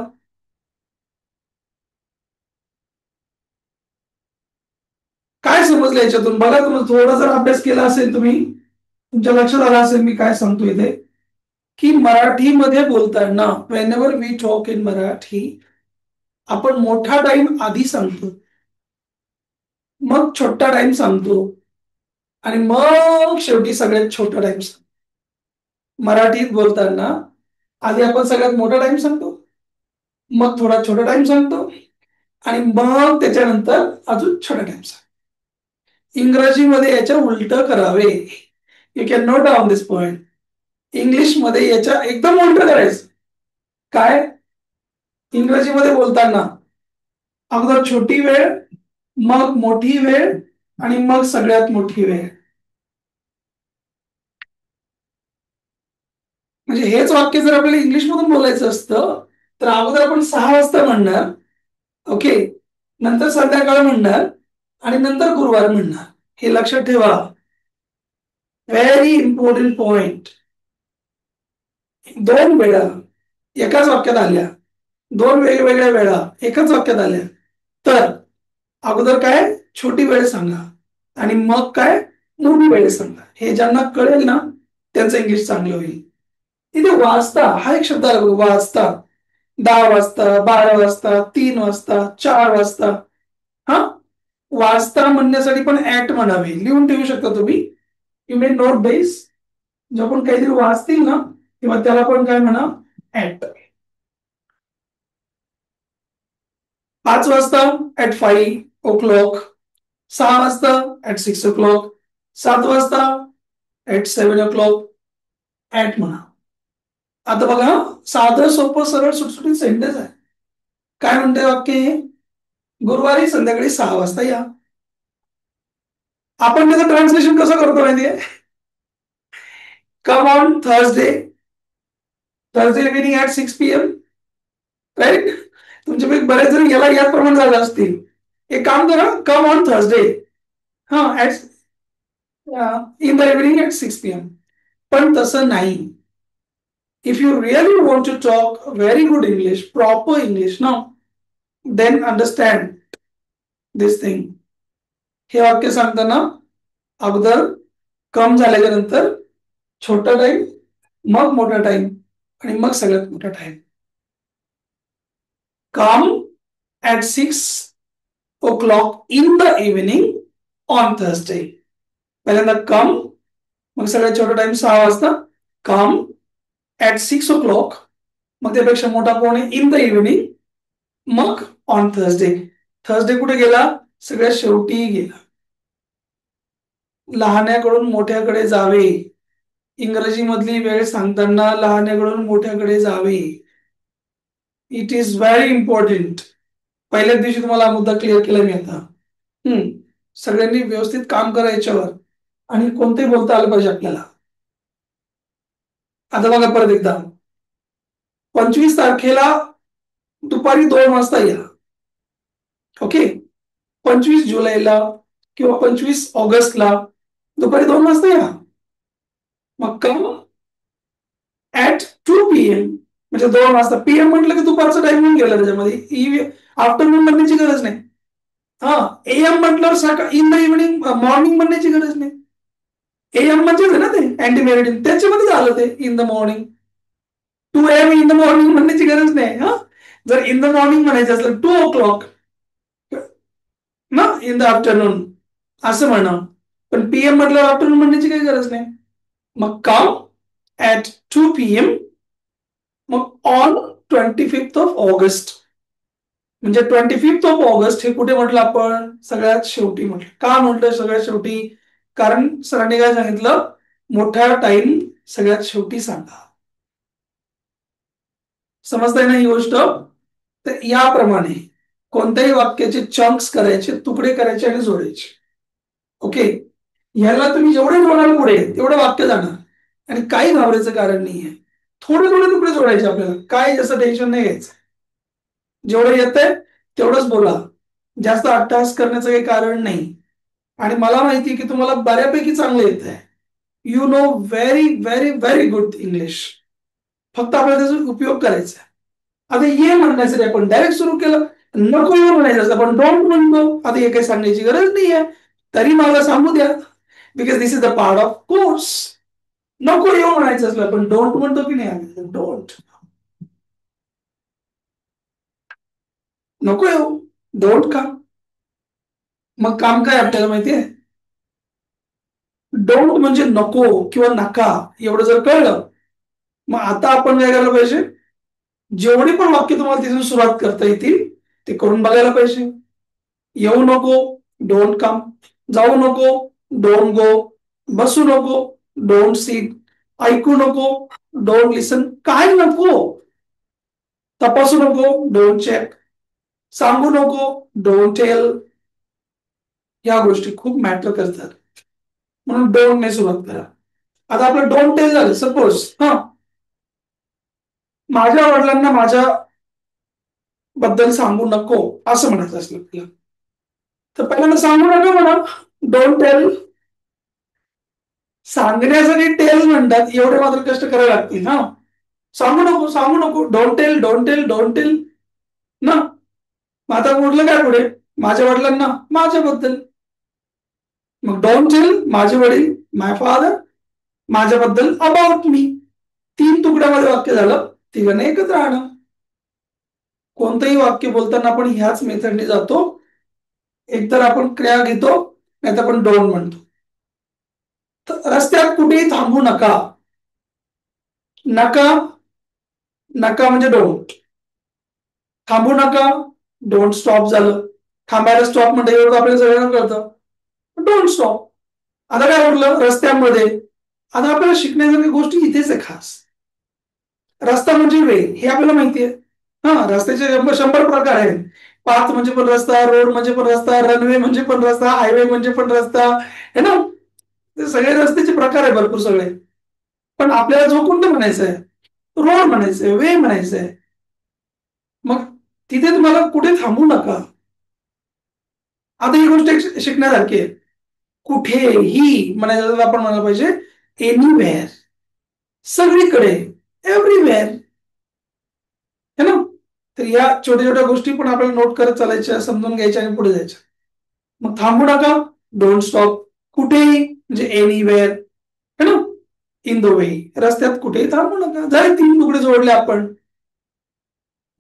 काय समजलं याच्यातून? बघा, तुम्ही थोडा जर अभ्यास केला असेल, तुम्ही, तुमच्या लक्षात आलं असेल मी काय सांगतो इथे, की मराठीमध्ये बोलताना whenever we talk in Marathi, आपण मोठा टाइम आधी सांगतो, मग छोटा टाइम सांगतो, आणि मग शेवटी सगळ्यात छोटा टाइम सांगतो. मराठीत बोलताना आधी आपण सगळ्यात मोठा टाइम सांगतो, मग थोडा छोटा टाइम सांगतो, आणि मग त्याच्यानंतर अजून छोटा टाइम सांगतो. इंग्रजीमध्ये याच्या उलट करावे. You can note down this point. इंग्लिशमध्ये याच्या एकदम उलट करायचं. काय? इंग्रजीमध्ये बोलताना अगोदर छोटी वेळ, मग मोठी वेळ, आणि मग सगळ्यात मोठी वेळ. म्हणजे हेच वाक्य जर आपल्याला इंग्लिश मधून बोलायचं असतं, तर अगोदर आपण 6 वाजता म्हणणार, ओके, नंतर संध्याकाळ म्हणणार, आणि नंतर गुरुवार म्हणणार. हे लक्षात ठेवा. Very important point. 2 वेळा एकाच वाक्यात आल्या, 2 वेगवेगळ्या वेळा एकाच वाक्यात आल्या, तर अगोदर काय? छोटी वेळ सांगा, आणि मग काय? मोठी वेळ सांगा. हे ज्यांना कळेल ना, त्यांचं इंग्लिश चांगलं होईल. इथे वाजता हा एक शब्द आला बघा, वाजता. 10 वाजता, 12 वाजता, 3 वाजता, 4 वाजता. हा, वाजता म्हणण्यासाठी पण ऍट म्हणावे, लिहून ठेवू शकता तुम्ही. You may note base. जेव्हा पण काहीतरी वाजतील ना, तेव्हा त्याला पण काय म्हणा? ऍट. 5 वाजता ऍट 5 o'clock. 6 वाजता ऍट 6 o'clock. 7 वाजता ऍट 7 o'clock. ऍट म्हणा. आता बघा, साधं सोपं सरळ सुटसुटीत सेंटेन्स आहे. काय म्हणते वाक्य हे? गुरुवारी संध्याकाळी 6 वाजता या. आपण त्याचं ट्रान्सलेशन कसं करतो माहितीये? Come on Thursday, Thursday evening at 6 PM, right? तुमच्यापैकी बरेच जण याला याप्रमाणे झाले असतील. एक काम करा, कम ऑन थर्सडे, हा at in the evening at 6 PM. पण तसं नाही. If you really want to talk very good English, proper English, no, then understand this thing. हे वाक्य सांगताना अगोदर कम झाल्याच्या नंतर छोटा टाइम, मग मोठा टाइम, आणि मग सगळ्यात मोठा time. Come at 6 o'clock in the evening on Thursday. पहिल्यांदा कम, मग सगळ्यात छोटा टाइम 6 वाजता. कम ऍट 6 o'clock, मग त्यापेक्षा मोठा कोण आहे? इन द इव्हिनिंग, मग ऑन थर्सडे. थर्सडे कुठे गेला? सगळ्यात शेवटी गेला. लहान्याकडून मोठ्याकडे जावे. इंग्रजी मधली वेळ सांगताना लहान्याकडून मोठ्याकडे जावे. It is very important. पहिल्याच दिवशी तुम्हाला हा मुद्दा क्लिअर केला मी आता. सगळ्यांनी व्यवस्थित काम करा याच्यावर, आणि कोणतेही बोलता आलं पाहिजे आपल्याला. आता बघा परत एकदा, 25 तारखेला दुपारी 2 वाजता या. ओके. 25 जुलैला किंवा 25 ऑगस्टला दुपारी 2 वाजता या. मग कम ऍट 2 PM, म्हणजे 2 वाजता. PM म्हटलं की दुपारचा टाइम होऊन गेला त्याच्यामध्ये, आफ्टरनून म्हणण्याची गरज नाही. हा, AM म्हटल्यावर सकाळ, इन द इव्हिनिंग, मॉर्निंग म्हणण्याची गरज नाही. AM म्हणजेच आहे ना ते अँटीमेरिडियन, त्याच्यामध्ये झालं ते in the morning. 2 AM in the morning म्हणण्याची गरज नाही. हा, जर इन द मॉर्निंग म्हणायचं असलं 2 o'clock ना, इन द आफ्टरनून असं म्हणा. पण PM म्हटल्यावर आफ्टरनून म्हणण्याची काही गरज नाही. मग कम ऍट 2 PM, मग ऑन 25th of August. म्हणजे 25th of August हे कुठे म्हटलं आपण? सगळ्यात शेवटी म्हटलं. का म्हटलं सगळ्यात शेवटी? कारण सरांनी काय सांगितलं? मोठा टाइम सगळ्यात शेवटी सांगा. समजताय ना ही गोष्ट? तर याप्रमाणे कोणत्याही वाक्याचे चंक्स करायचे, तुकडे करायचे आणि जोडायचे. ओके. ह्याला तुम्ही जेवढे जोडाल पुढे तेवढं वाक्य जाणार, आणि काही घाबरायचं कारण नाहीये. थोडे थोडे तुकडे जोडायचे आपल्याला, काय जास्त टेन्शन नाही घ्यायचं. जेवढं येतंय तेवढंच बोला, जास्त अट्टहास करण्याचं काही कारण नाही. आणि मला माहिती आहे की तुम्हाला बऱ्यापैकी चांगलं येत आहे. You know very very very good English. फक्त आपल्याला त्याचा उपयोग करायचा आहे. आता ये म्हणण्यासाठी आपण डायरेक्ट सुरू केलं. नको येऊ म्हणायचं असतं आपण डोंट म्हणतो. आता हे काही सांगण्याची गरज नाही आहे, तरी मला सांगू द्या, because this is the part of course. नको येऊ म्हणायचं असलं आपण डोंट म्हणतो की नाही? डोंट. नको येऊ, डोंट का? मग काम काय आपल्याला माहितीये? डोंट म्हणजे नको किंवा नका, एवढं जर कळलं, मग आता आपण काय करायला पाहिजे? जेवढी पण वाक्य तुम्हाला तिथून सुरुवात करता येतील ते करून बघायला पाहिजे. येऊ नको, डोंट कम. जाऊ नको, डोंट गो. बसू नको, डोंट सीट. ऐकू नको, डोंट लिसन. काय नको? तपासू नको, डोंट चेक. सांगू नको, डोंट टेल. या गोष्टी खूप मॅटर करतात, म्हणून डोंट ने सुरुवात करा. आता आपलं डोंट टेल झालं. सपोज माझ्या वडिलांना माझ्या बद्दल सांगू नको असं म्हणायचं असलं आपल्याला, तर पहिल्यांदा सांगू नका म्हणा, डोंट टेल. सांगण्यासाठी टेल म्हणतात, एवढे मात्र कष्ट करायला लागतील ना. सांगू नको, सांगू नको, don't tell, don't tell, don't tell ना. मग आता उरलं काय पुढे? माझ्या वडिलांना माझ्याबद्दल. मग डोंट टेल माझे वडील, माय फादर. माझ्याबद्दल अबाउट मी. 3 तुकड्यामध्ये वाक्य झालं, तिघांना एकत्र राहणं. कोणतंही वाक्य बोलताना आपण ह्याच मेथडने जातो. एकतर आपण क्रिया घेतो, नाहीतर आपण डोंट म्हणतो. तर रस्त्यात कुठेही थांबू नका. नका, नका म्हणजे डोंट. थांबू नका, डोंट स्टॉप झालं. थांबायला स्टॉप म्हणता एवढं आपल्याला सगळ्यांना कळतं, डोंट स्टॉप. आता काय म्हटलं? रस्त्यामध्ये. आता आपल्याला शिकण्यासारख्या गोष्टी इथेच आहे खास. रस्ता म्हणजे वे हे आपल्याला माहिती आहे. हा, रस्त्याचे 100 प्रकार आहेत. पाथ म्हणजे पण रस्ता, रोड म्हणजे पण रस्ता, रनवे म्हणजे पण रस्ता, हायवे म्हणजे पण रस्ता, है ना. ते सगळे रस्त्याचे प्रकार आहे भरपूर सगळे. पण आपल्याला जो कोणतं म्हणायचं आहे, रोड म्हणायचंय, वे म्हणायचंय. मग तिथे तुम्हाला कुठे थांबू नका. आता ही गोष्ट शिकण्यासारखी आहे. कुठेही म्हणायचं तर आपण म्हणायला पाहिजे एनिवेअर, सगळीकडे, एव्हरीवेअर, है ना. तर या छोट्या छोट्या गोष्टी पण आपल्याला नोट करत चालायच्या, समजून घ्यायच्या आणि पुढे जायच्या. मग थांबू नका, डोंट स्टॉप. कुठेही म्हणजे एनिवेअर, है ना. इन द वे, रस्त्यात कुठेही थांबू नका. जरी 3 तुकडे जोडले आपण,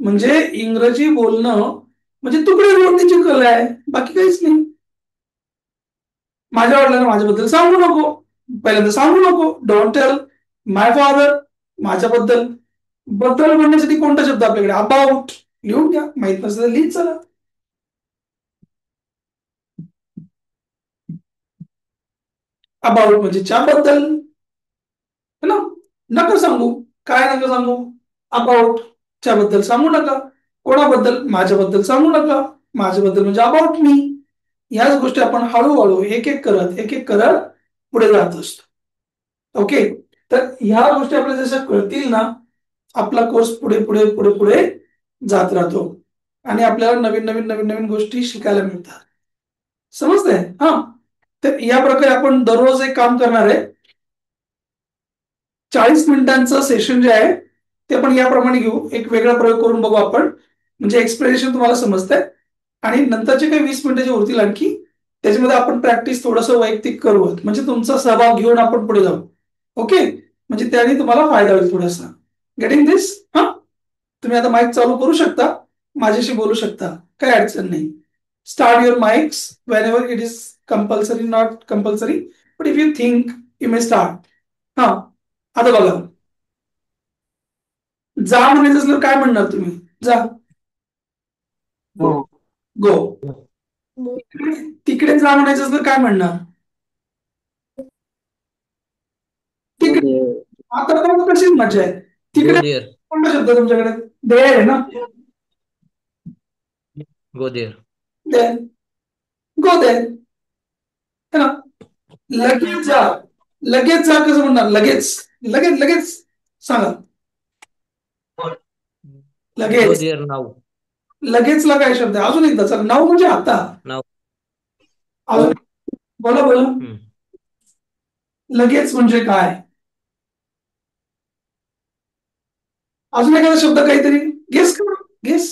म्हणजे इंग्रजी बोलणं म्हणजे तुकडे जोडण्याची कला आहे, बाकी काहीच नाही. माझ्या वडिलांना माझ्याबद्दल सांगू नको, पहिल्यांदा सांगू नको, डोंट टेल माय फादर. माझ्याबद्दल, बद्दल म्हणण्यासाठी कोणता शब्द आपल्याकडे, अबाउट. लिहून घ्या, माहित नसेल तर लिहित चला. अबाउट म्हणजे ज्याबद्दल, है ना. नका सांगू. काय नका सांगू? अबाउट. च्याबद्दल सांगू नका. कोणाबद्दल? माझ्याबद्दल सांगू नका. माझ्याबद्दल म्हणजे अबाउट मी. याच गोष्टी आपण हळूहळू एक एक करत पुढे जात असतो. ओके. तर ह्या गोष्टी आपल्याला जशा कळतील ना, आपला कोर्स पुढे पुढे पुढे पुढे जात राहतो आणि आपल्याला नवीन नवीन नवीन नवीन गोष्टी शिकायला मिळतात. समजतंय? हा. तर या प्रकारे आपण दररोज एक काम करणार आहे. 40 मिनिटांचं सेशन जे आहे ते आपण याप्रमाणे घेऊ. एक वेगळा प्रयोग करून बघू आपण, म्हणजे एक्सप्लेनेशन तुम्हाला समजतंय. आणि नंतरचे काही 20 मिनिटं जे उरतील आणखी, त्याच्यामध्ये आपण प्रॅक्टिस थोडंसं वैयक्तिक करू, म्हणजे तुमचा सहभाग घेऊन आपण पुढे जाऊ. ओके. म्हणजे त्याने तुम्हाला फायदा होईल थोडासा. गेटिंग दिस? हा. तुम्ही आता माईक चालू करू शकता, माझ्याशी बोलू शकता, काही अडचण नाही. Start your mics Wien ever it is compulsory, not compulsory, but if you think you may start. हा. आता बघा, जा म्हणायचं असलं काय म्हणणार तुम्ही? जा. गो. गो. तिकडे जा म्हणायचं असलं काय म्हणणार? गो तिकडे. देअर. आता बघा कशीच मजा आहे. गो तिकडे देअर. कोणता शब्द तुमच्याकडे? देर आहे ना. Go there. देर. गो देर, है ना. लगेच जा. लगेच जा कसं म्हणणार? लगेच. लगेच लगेच सांगा. गो लगेच. There now. लगेचला काय शब्द आहे? अजून एकदा चला. नाव म्हणजे आता. नाऊ. अजून बोला बोला. हम्म. लगेच म्हणजे काय? अजून एखादा शब्द काहीतरी गेस करा. गेस.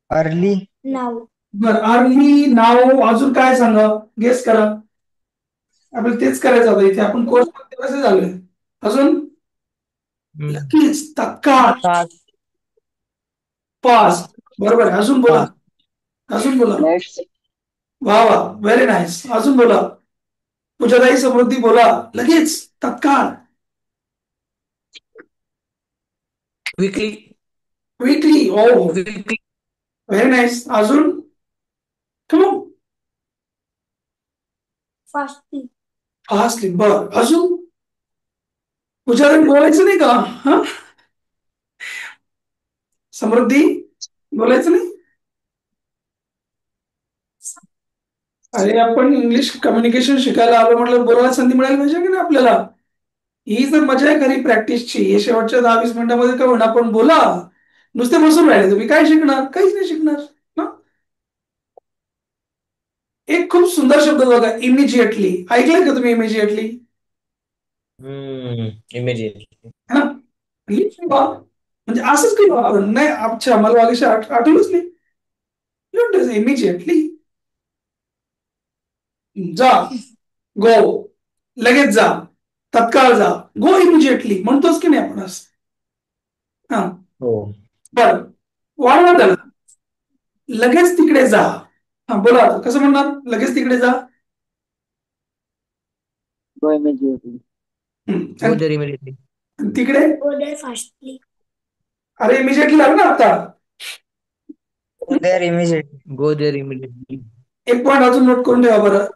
अर्ली. नाव. बर, अर्ली, नाव. अजून काय सांगा? गेस करा. आपल्याला तेच करायचं होतं इथे. आपण कोर्स कसे झालोय. अजून हम्म. लगेच, तत्काळ, फास्ट. फास्ट. बरोबर आहे. अजून बोला. अजून बोला. नेक्स्ट. वा वा, व्हेरी नाईस. अजून बोला. पूजाताई, समृद्धी, बोला. लगेच, तत्काळ. क्विकली. क्विकली. हो हो, क्विकली. Very nice. अजून कम. फास्टली. फास्टली. बर, अजून पूजाताई बोलायचं नाही का? हा, समृद्धी बोलायचं नाही. अरे, आपण इंग्लिश कम्युनिकेशन शिकायला आलो म्हटलं, बोलायला संधी मिळायला पाहिजे की नाही आपल्याला. ही जर मजा आहे खरी प्रॅक्टिसची, हे शेवटच्या 10-20 मिनिटांमध्ये का होणार, पण बोला. नुसते बसून राहिले तुम्ही काय शिकणार? काहीच नाही शिकणार ना. एक खूप सुंदर शब्द बघा, इमिजिएटली. ऐकलंय का तुम्ही इमिजिएटली? इमेजिएटली. है ना. म्हणजे असंच काही आपण नाही. अच्छा, मला वागायची आठवलंच नाही. इमिजिएटली. जा. गो. लगेच जा. तत्काळ जा. गो इमिजिएटली म्हणतोच की नाही आपण असं. हा. हो. बर, वाढवा त्याला. लगेच तिकडे जा. हा, बोला आता. कसं म्हणणार लगेच तिकडे जा? गो इमिजिएटली. गो आणि देअर इमिडिएटली. तिकडे? Go there fastly. अरे, इमिजिएटली आलं ना आता. Go there immediately. Go there immediately. एक पॉइंट अजून नोट करून ठेवा बरं.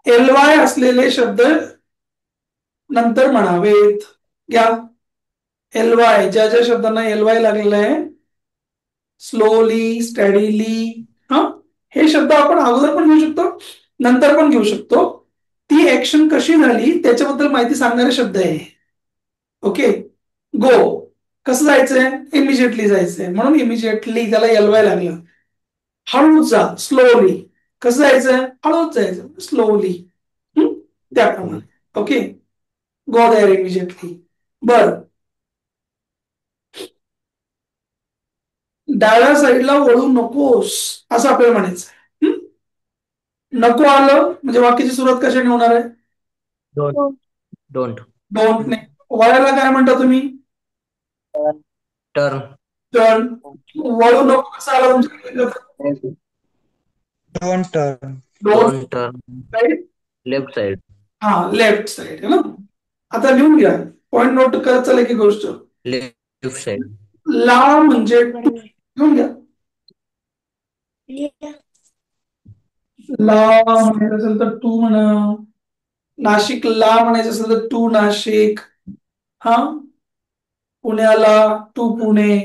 एल वाय असलेले शब्द नंतर म्हणावेत. घ्या. एल वाय, ज्या ज्या शब्दांना एल वाय लागलेला आहे, स्लोली, स्टडीली, हा, हे शब्द आपण अगोदर पण घेऊ शकतो, नंतर पण घेऊ शकतो. ती ऍक्शन कशी झाली त्याच्याबद्दल माहिती सांगणारे शब्द आहे. ओके. गो कसं जायचंय? इमिजिएटली जायचंय, म्हणून इमिजिएटली त्याला एल वाय लागलं. हळूच जा, स्लोली, कसं जायचंय? हळूच जायचं, स्लोली, त्याप्रमाणे. ओके. Go there immediately. बर, डाव्या साईडला वळू नकोस असं आपल्याला म्हणायचं. नको आलं म्हणजे वाक्याची सुरुवात कशाने होणार आहे? Don't. Don't. डोंट ने. वळायला काय म्हणता तुम्ही? Turn. टर्न. वळू नको कसं आला तुमच्या? Don't turn. Don't Don't turn side, left side. हा, लेफ्ट साईड आहे ना. आता लिहून घ्या, पॉइंट नोट करत चालेल की गोष्ट. Left side. ला म्हणजे टू. लिहून घ्या. ला म्हणायचं असेल तर टू म्हणा. नाशिकला म्हणायचं असेल तर टू नाशिक. हा, पुण्याला टू पुणे.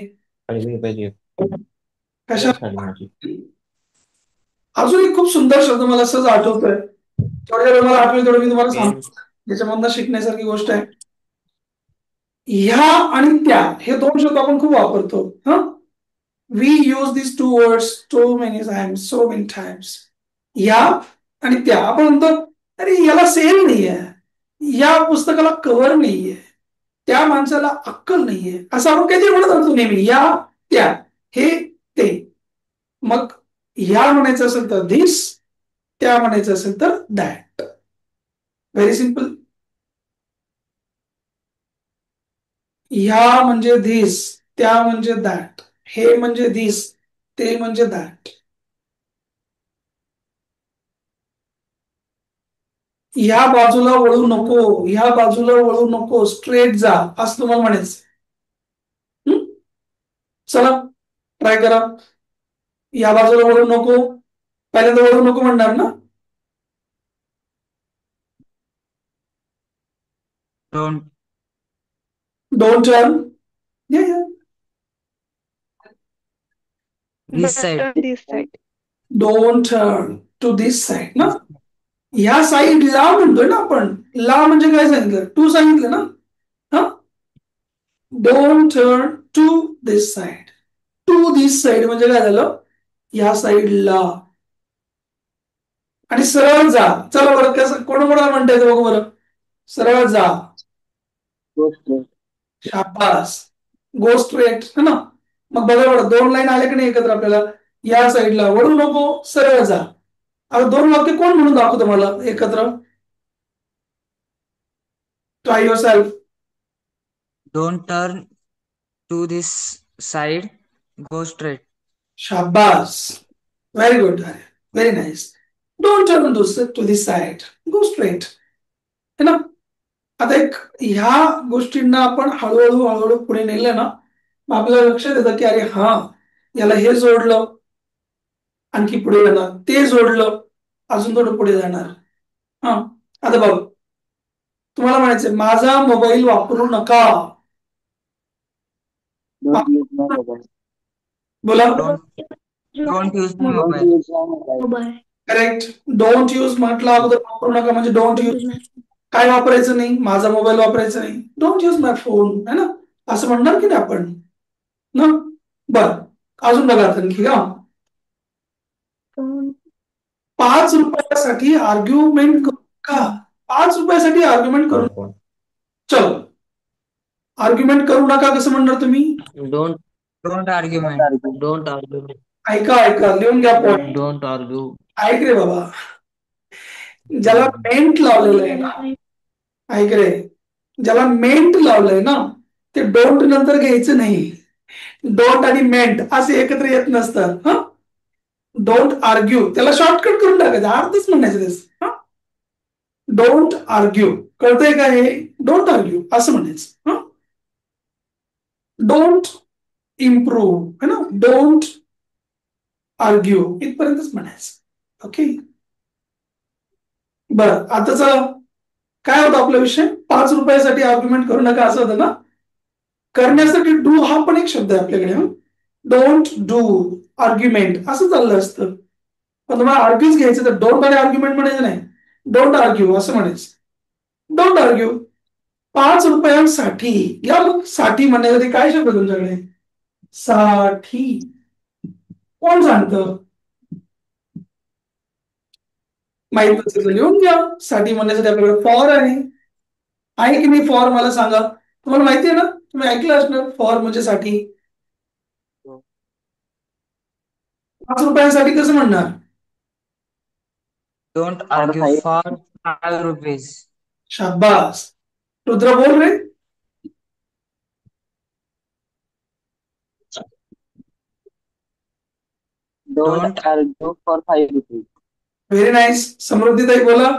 खाली पाहिजे. कशा? खाली माझी. अजून एक खूप सुंदर शब्द मला सहज आठवतोय, थोड्या वेळ मला आठवेल तेवढं मी तुम्हाला सांगतो, ज्याच्यामधनं शिकण्यासारखी गोष्ट आहे. ह्या आणि त्या हे दोन शब्द आपण खूप वापरतो. हा, we use this two words so many times, so many times. ह्या आणि त्या आपण म्हणतो, अरे याला सेल नाहीये, या पुस्तकाला कव्हर नाहीये, त्या माणसाला अक्कल नाहीये, असं आपण काहीतरी म्हणत असतो नेहमी. या त्या हे ते. मग ह्या म्हणायचं असेल तर धिस, त्या म्हणायचं असेल तर दॅट. Very simple. ह्या म्हणजे धिस, त्या म्हणजे दॅट, हे म्हणजे धिस, ते म्हणजे दॅट. ह्या बाजूला वळू नको, ह्या बाजूला वळू नको, स्ट्रेट जा, असं तुम्हाला म्हणायचं. चला ट्राय करा. या बाजूला वळू नको, पहिल्यांदा वळू नको म्हणणार ना. Don't. Don't turn. This side. This side. Don't turn to this side ना. ह्या साईडला म्हणतोय ना आपण. ला म्हणजे काय सांगितलं? टू सांगितलं ना. हा, don't turn to this side. To this side म्हणजे काय झालं? या साईडला. आणि सरळ जा. चला बरं, कसं कोणाकोणाला म्हणता येतं बघू बरं. सरळ जा. Go straight. शाबास. गो स्ट्रेट है ना. मग बघा बरं, दोन लाईन आल्या की नाही एकत्र आपल्याला. या साईडला वळू नको, सरळ जा. आता दोन वाक्य कोण म्हणून दाखवतो मला एकत्र? Try yourself. Don't turn to this side. Go straight. शाबास. Very good. Very nice. Don't turn to this side, go straight, है ना. आता एक ह्या गोष्टींना आपण हळूहळू हळूहळू पुढे नेलं ना, मग आपल्याला लक्षात येतं की अरे हा, याला हे जोडलं, आणखी पुढे जाणार, ते जोडलं, अजून थोडं पुढे जाणार. हा, आता बघ, तुम्हाला म्हणायचंय माझा मोबाईल वापरू नका. Don't use my mobile. बोला. Don't use my Don't mobile. use my mobile. Correct. Don't use म्हटलं अगोदर, वापरू नका म्हणजे don't Don't use. use my काय वापरायचं नाही? माझा मोबाईल वापरायचा नाही. डोंट यूज माय फोन, है ना, असं म्हणणार की नाही आपण ना. बर, अजून बघा आणखी का. phone. 5 रुपयासाठी आर्ग्युमेंट करू का? 5 रुपयासाठी आर्ग्युमेंट करू. PowerPoint. चलो, आर्ग्युमेंट करू नका कसं म्हणणार तुम्ही? Don't. Don't argument. Don't argue. ऐका ऐका, लिहून घ्या पॉइंट. Don't argue. ऐक रे बाबा, ज्याला मेंट लावलेलं आहे ना, ऐक रे, ज्याला मेंट लावलंय ना, ते डोंट नंतर घ्यायचं नाही. डोंट आणि मेंट असे एकत्र येत नसतात. हा, डोंट आर्ग्यू त्याला शॉर्टकट करून टाकायचं, अर्धच म्हणायचं त्याच. डोंट आर्ग्यू, कळतंय का हे? डोंट आर्ग्यू असं म्हणायचं. डोंट इम्प्रूव्ह, है ना, डोंट आर्ग्यू इथपर्यंतच म्हणायचं. ओके. बरं, आताचा काय होता आपला विषय? 5 रुपयासाठी आर्ग्युमेंट करू नका असं होतं ना. करण्यासाठी डू हा पण एक शब्द आहे आपल्याकडे. डोंट डू आर्ग्युमेंट असं चाललं असतं. पण तुम्हाला आर्ग्यूच घ्यायचं तर डोंट आणि आर्ग्युमेंट म्हणायचं नाही, डोंट आर्ग्यू असं म्हणायचं. Don't argue. 5 रुपयांसाठी या मग साठी म्हणण्यासाठी काय शब्द तुमच्याकडे? साठी. कोण सांगतं? माहित नसेल तर लिहून घ्या. साठी म्हणण्यासाठी आपल्याकडे फॉर आहे की नाही? फॉर मला सांगा. तुम्हाला माहिती आहे ना, तुम्ही ऐकलं असणार फॉर म्हणजे साठी. 5 रुपयांसाठी कसं म्हणणार? Don't argue for 5 rupees. शाबास. रुद्र बोल रे. Don't argue for 5 rupees. Very nice. समृद्धीताई बोला.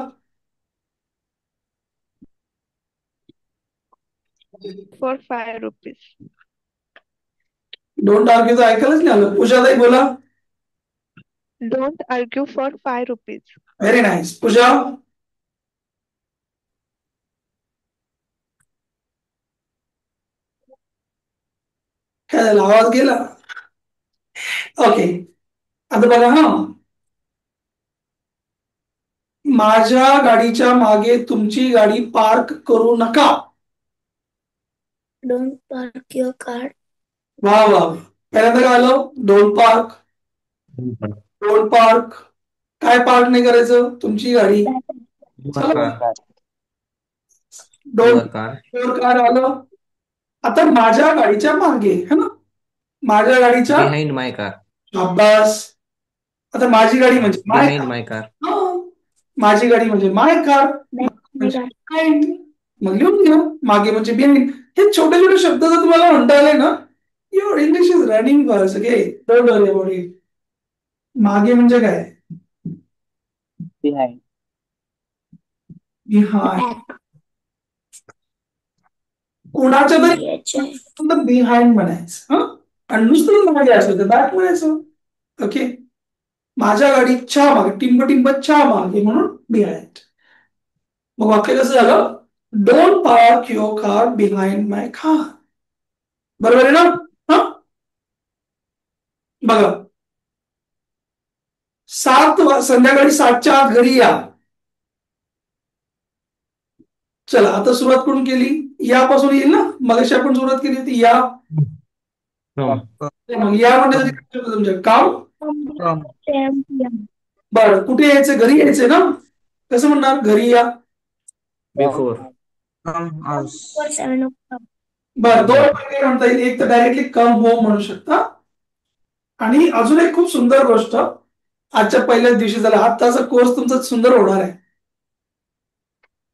for 5 rupees. डोंट आर्ग्यू तर ऐकायलाच नाही आलं. पूजाताई बोला. Don't argue for 5 rupees. Very nice. Pooja. काय झालं, आवाज गेला? ओके, आता बघा हा. माझ्या गाडीच्या मागे तुमची गाडी पार्क करू नका. Don't park your car. वा वा. पहिल्यांदा काय आलं? Don't park. Don't park. काय पार्क नाही करायचं? तुमची गाडी. Your car. Don't Your car. Your car आलं. आता माझ्या गाडीच्या मागे है ना, माझ्या गाडीच्या Behind my car. अभ्यास. आता माझी गाडी म्हणजे माय Behind my car. माझी गाडी म्हणजे माय कार. My car. मग लिहून घ्या. मागे म्हणजे बिहाइंड. हे छोटे छोटे शब्द जर तुम्हाला म्हणता आले ना, your English is running fast. Okay, don't worry about it. मागे म्हणजे काय? Behind. बिहाइंड. Back. कोणाच्या तरी बिहाइंड म्हणायचं. आणि नुसतं मागे असलं तर बॅक म्हणायचं. ओके, माझ्या गाडीच्या मागे, टिंब टिंबच्या मागे म्हणून बिहाइंड. मग वाक्य कसं झालं? Don't park your car behind my car. बरोबर आहे ना? हा, बघा. संध्याकाळी 7च्या आत घरी या. चला, आता सुरुवात करून केली. यापासून येईल ना, मगाशी आपण सुरुवात केली होती या. From. मग या म्हणण्यासाठी काय शब्द तुमच्या? काम. come. बरं, कुठे यायचं? घरी यायचंय ना. कसं म्हणणार? घरी या. Before. Come house. For 7 o'clock. बरं, दोन प्रकारे म्हणता येईल. एक तर डायरेक्टली कम होम म्हणू शकता, आणि अजून एक खूप सुंदर गोष्ट आजच्या पहिल्याच दिवशी झाला. आजचा कोर्स तुमचा सुंदर होणार आहे.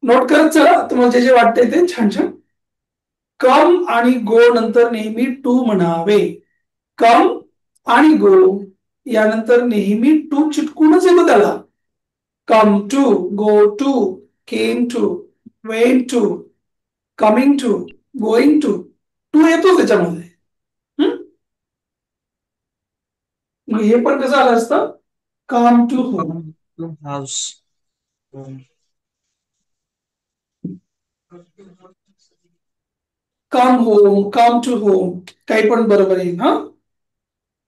नोट करत चला, तुम्हाला जे जे वाटतंय ते छान छान. कम आणि गो नंतर नेहमी टू म्हणावे. कम आणि गो यानंतर नेहमी टू चिटकूनच येतो त्याला. Come to, go to, came to, went to, coming to, going to. To येतो त्याच्यामध्ये. मग हे पण कसं आलं असतं? Come to home. Come to house. Come home, come to home, काही पण बरोबर येईल. हा,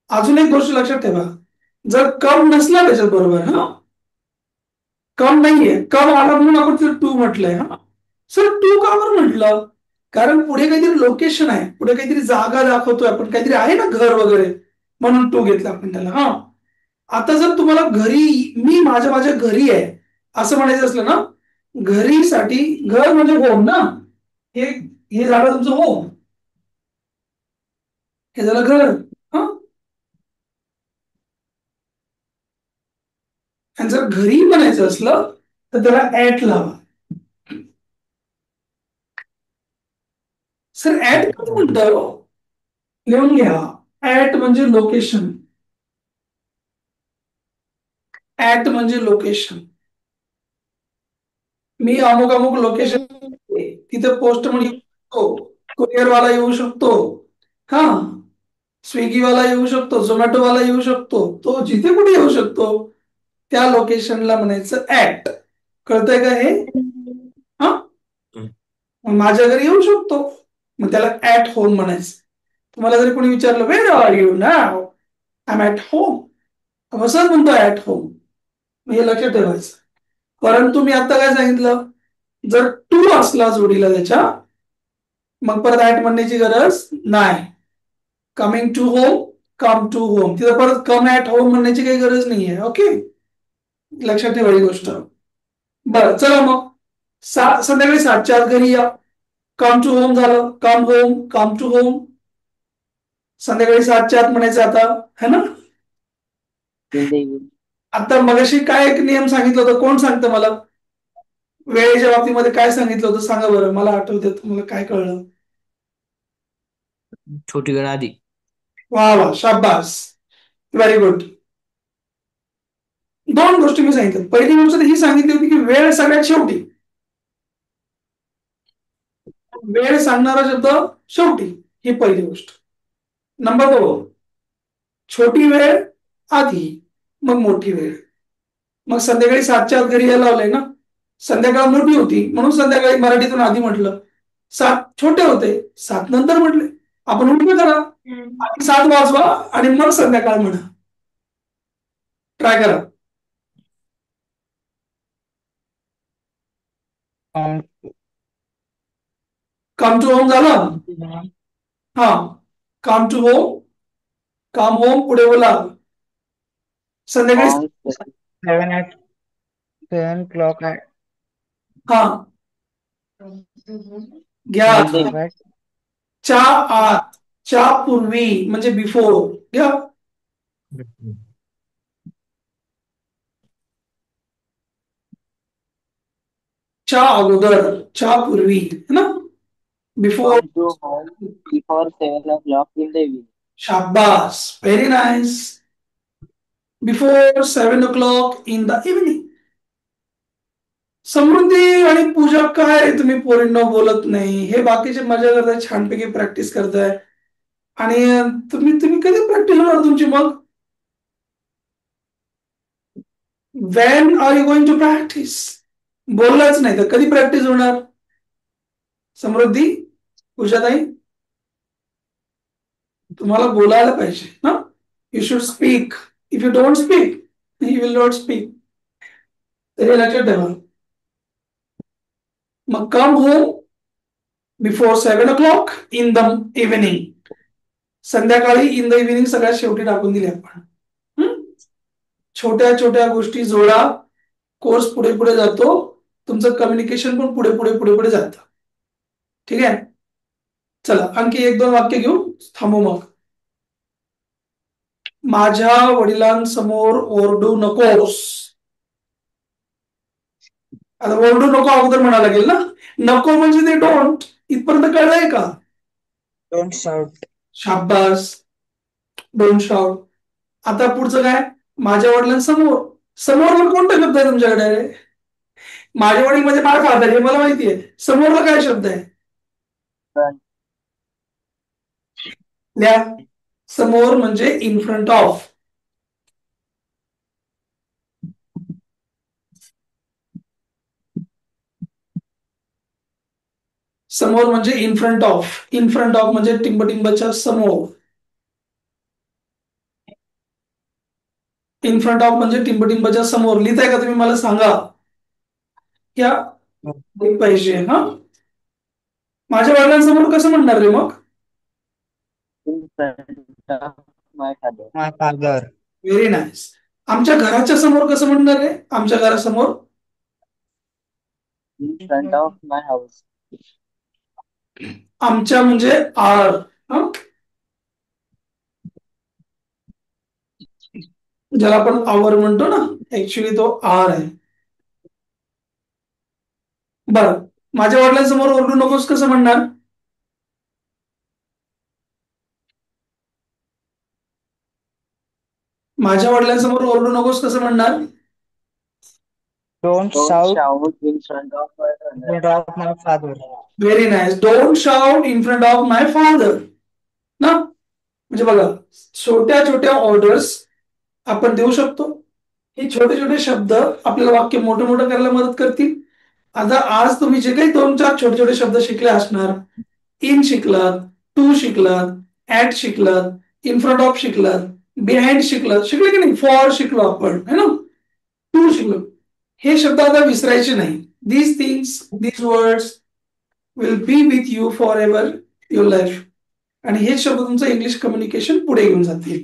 अजून एक गोष्ट लक्षात ठेवा. जर कम नसला त्याच्यात बरोबर, हा, कम नाहीये, कम आला म्हणून आपण तिथे टू म्हटलंय. हा सर, टू का बरं म्हटलं? कारण पुढे काहीतरी लोकेशन आहे, पुढे काहीतरी जागा दाखवतोय आपण, काहीतरी आहे ना, घर वगैरे, म्हणून टू घेतला आपण त्याला. हा, आता जर तुम्हाला घरी, मी माझ्या माझ्या घरी आहे असं म्हणायचं असलं ना, घरीसाठी घर म्हणजे होम ना. हे हे झालं तुमचं होम, हे झालं घर. हा, आणि जर घरी म्हणायचं असलं तर त्याला ऍट लावा. सर ऍट कसं म्हणतो? लिहून घ्या. ऍट म्हणजे लोकेशन. ऍट म्हणजे लोकेशन. मी अमुक अमुक लोकेशन, तिथे पोस्ट म्हणून येऊ शकतो, कुरिअरवाला येऊ शकतो, हा, स्विगीवाला येऊ शकतो, झोमॅटोवाला येऊ शकतो, तो जिथे कुठे येऊ शकतो त्या लोकेशनला म्हणायचं ऍट. कळतंय का हे? हा, माझ्या घरी येऊ शकतो. मग त्याला ऍट होम म्हणायचं. तुम्हाला जरी कोणी विचारलं वेर आर यू नाव, आय एम ऍट होम, असंच म्हणतो ऍट होम. हे लक्षात ठेवायचं. परंतु मी आता काय सांगितलं, जर टू असला जोडीला त्याच्या, मग परत ऍट म्हणण्याची गरज नाही. Coming to home, come to home, तिथं परत कम ऍट होम म्हणण्याची काही गरज नाहीये. ओके, लक्षात ठेवा ही गोष्ट. बरं, चला मग संध्याकाळी 7च्या आत घरी या. कम टू होम झालं, come home, come to home. संध्याकाळी 7च्या आत म्हणायचं आता, है ना. आता मगाशी काय एक नियम सांगितलं होतं, कोण सांगतं मला? वेळेच्या बाबतीमध्ये काय सांगितलं होतं सांगा बरं, मला आठवते. तुम्हाला काय कळलं? छोटी वेळ आधी. वा वा, शाबास, व्हेरी गुड. दोन गोष्टी मी सांगितल्या. पहिली गोष्ट ही सांगितली होती की वेळ सगळ्यात शेवटी, वेळ सांगणारा शब्द शेवटी, ही पहिली गोष्ट. नंबर 2, छोटी वेळ आधी, मग मोठी वेळ. मग संध्याकाळी 7च्या आत घरी यायला लावलंय ना, संध्याकाळ मोठी होती म्हणून संध्याकाळी मराठीतून आधी म्हटलं. 7 छोटे होते, 7 नंतर म्हटले. आपण उलट करा, आधी 7 वाजवा आणि मग संध्याकाळ म्हणा. ट्राय करा. कम टू होम झालं. हा, come to home, come home, पुढे बोला. संध्याकाळी 7 o'clock at हा घ्या. च्या आत, च्या पूर्वी म्हणजे बिफोर घ्या. च्या अगोदर, च्या पूर्वी, है ना. Before. Before 7 o'clock in the evening. शाबास, very nice. Before 7 o'clock in the evening. समृद्धी आणि पूजा, काय तुम्ही पोरींनो बोलत नाही? हे बाकीचे मजा करताय, छानपैकी प्रॅक्टिस करताय. आणि तुम्ही तुम्ही कधी प्रॅक्टिस होणार तुमची मग? When are you going to practice? बोललाच नाही तर कधी प्रॅक्टिस होणार? समृद्धी, पूजाताई, तुम्हाला बोलायला पाहिजे ना. You should speak. If you don't speak, you will not speak. तरी लक्षात ठेवा. मग come home before 7 o'clock in the evening. संध्याकाळी इन द इव्हिनिंग सगळ्यात शेवटी टाकून दिली आपण. छोट्या छोट्या गोष्टी जोडा, कोर्स पुढे पुढे जातो, तुमचं कम्युनिकेशन पण पुढे पुढे पुढे पुढे जातं. ठीक आहे, चला आणखी 1-2 वाक्य घेऊ, थांबू मग. माझ्या वडिलांसमोर ओरडू नकोस. आता ओरडू नको अगोदर म्हणा लागेल ना. नको म्हणजे ते डोंट, इथपर्यंत कळलंय का? don't shout. शाबास, डोंट शाउट. आता पुढचं काय? माझ्या वडिलांसमोर. समोरला कोणता शब्द आहे तुमच्याकडे? माझे वडील म्हणजे माय फादर, हे मला माहितीये. समोरला काय शब्द आहे? द्या. समोर म्हणजे इन फ्रंट ऑफ. समोर म्हणजे in front of. In front of म्हणजे टिंबटिंबच्या समोर. इन फ्रंट ऑफ म्हणजे टिंबटिंबच्या समोर. लिहिताय का तुम्ही? मला सांगा. या पाहिजे. हा, माझ्या वडिलांसमोर कसं म्हणणार रे मग? In front of my father. My father. Very nice. आमच्या घराच्या समोर कसं म्हणणार रे? आमच्या घरासमोर. In front of my house. आमच्या म्हणजे आर. ज्याला आपण आवर म्हणतो ना, ऍक्च्युली तो आर आहे. बरं, माझ्या वडिलांसमोर ओरडू नकोस कसं म्हणणार? माझ्या वडिलांसमोर ओरडू नकोस कसं म्हणणार? Don't Don't shout shout in front of my in father. front of my father. Very nice. Don't shout in front of my father ना. म्हणजे बघा, छोट्या छोट्या ऑर्डर्स आपण देऊ शकतो. हे छोटे छोटे शब्द आपल्याला वाक्य मोठं मोठं करायला मदत करतील. आता आज तुम्ही जे काही 2-4 छोटे छोटे शब्द शिकले असणार, इन शिकलात, टू शिकलात, ऍट शिकलात, इन फ्रंट ऑफ शिकलात, बिहाइंड शिकलात, शिकले की नाही? फॉर शिकलो आपण, है ना? टू शिकलो. हे शब्द आता विसरायचे नाही. These things, these words will be with you for ever your life. आणि हे शब्द तुमचं इंग्लिश कम्युनिकेशन पुढे घेऊन जातील.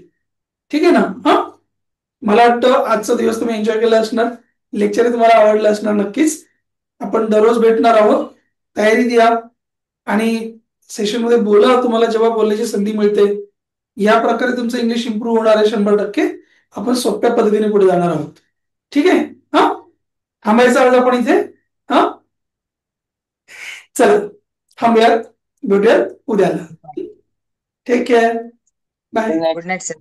ठीक आहे ना? हा, मला वाटतं आजचा दिवस तुम्ही एन्जॉय केला असणार, लेक्चर तुम्हाला आवडलं असणार नक्कीच. आपण दररोज भेटणार आहोत. तयारी द्या आणि सेशन मध्ये बोला. तुम्हाला जेव्हा बोलण्याची संधी मिळते, या प्रकारे तुमचं इंग्लिश इम्प्रूव्ह होणार आहे 100%. आपण सोप्या पद्धतीने पुढे जाणार आहोत. ठीक आहे? हा, थांबायचं आज आपण इथे. हा, चला थांबूयात, भेटूयात उद्याला. Take care, bye. Good night. Good night sir.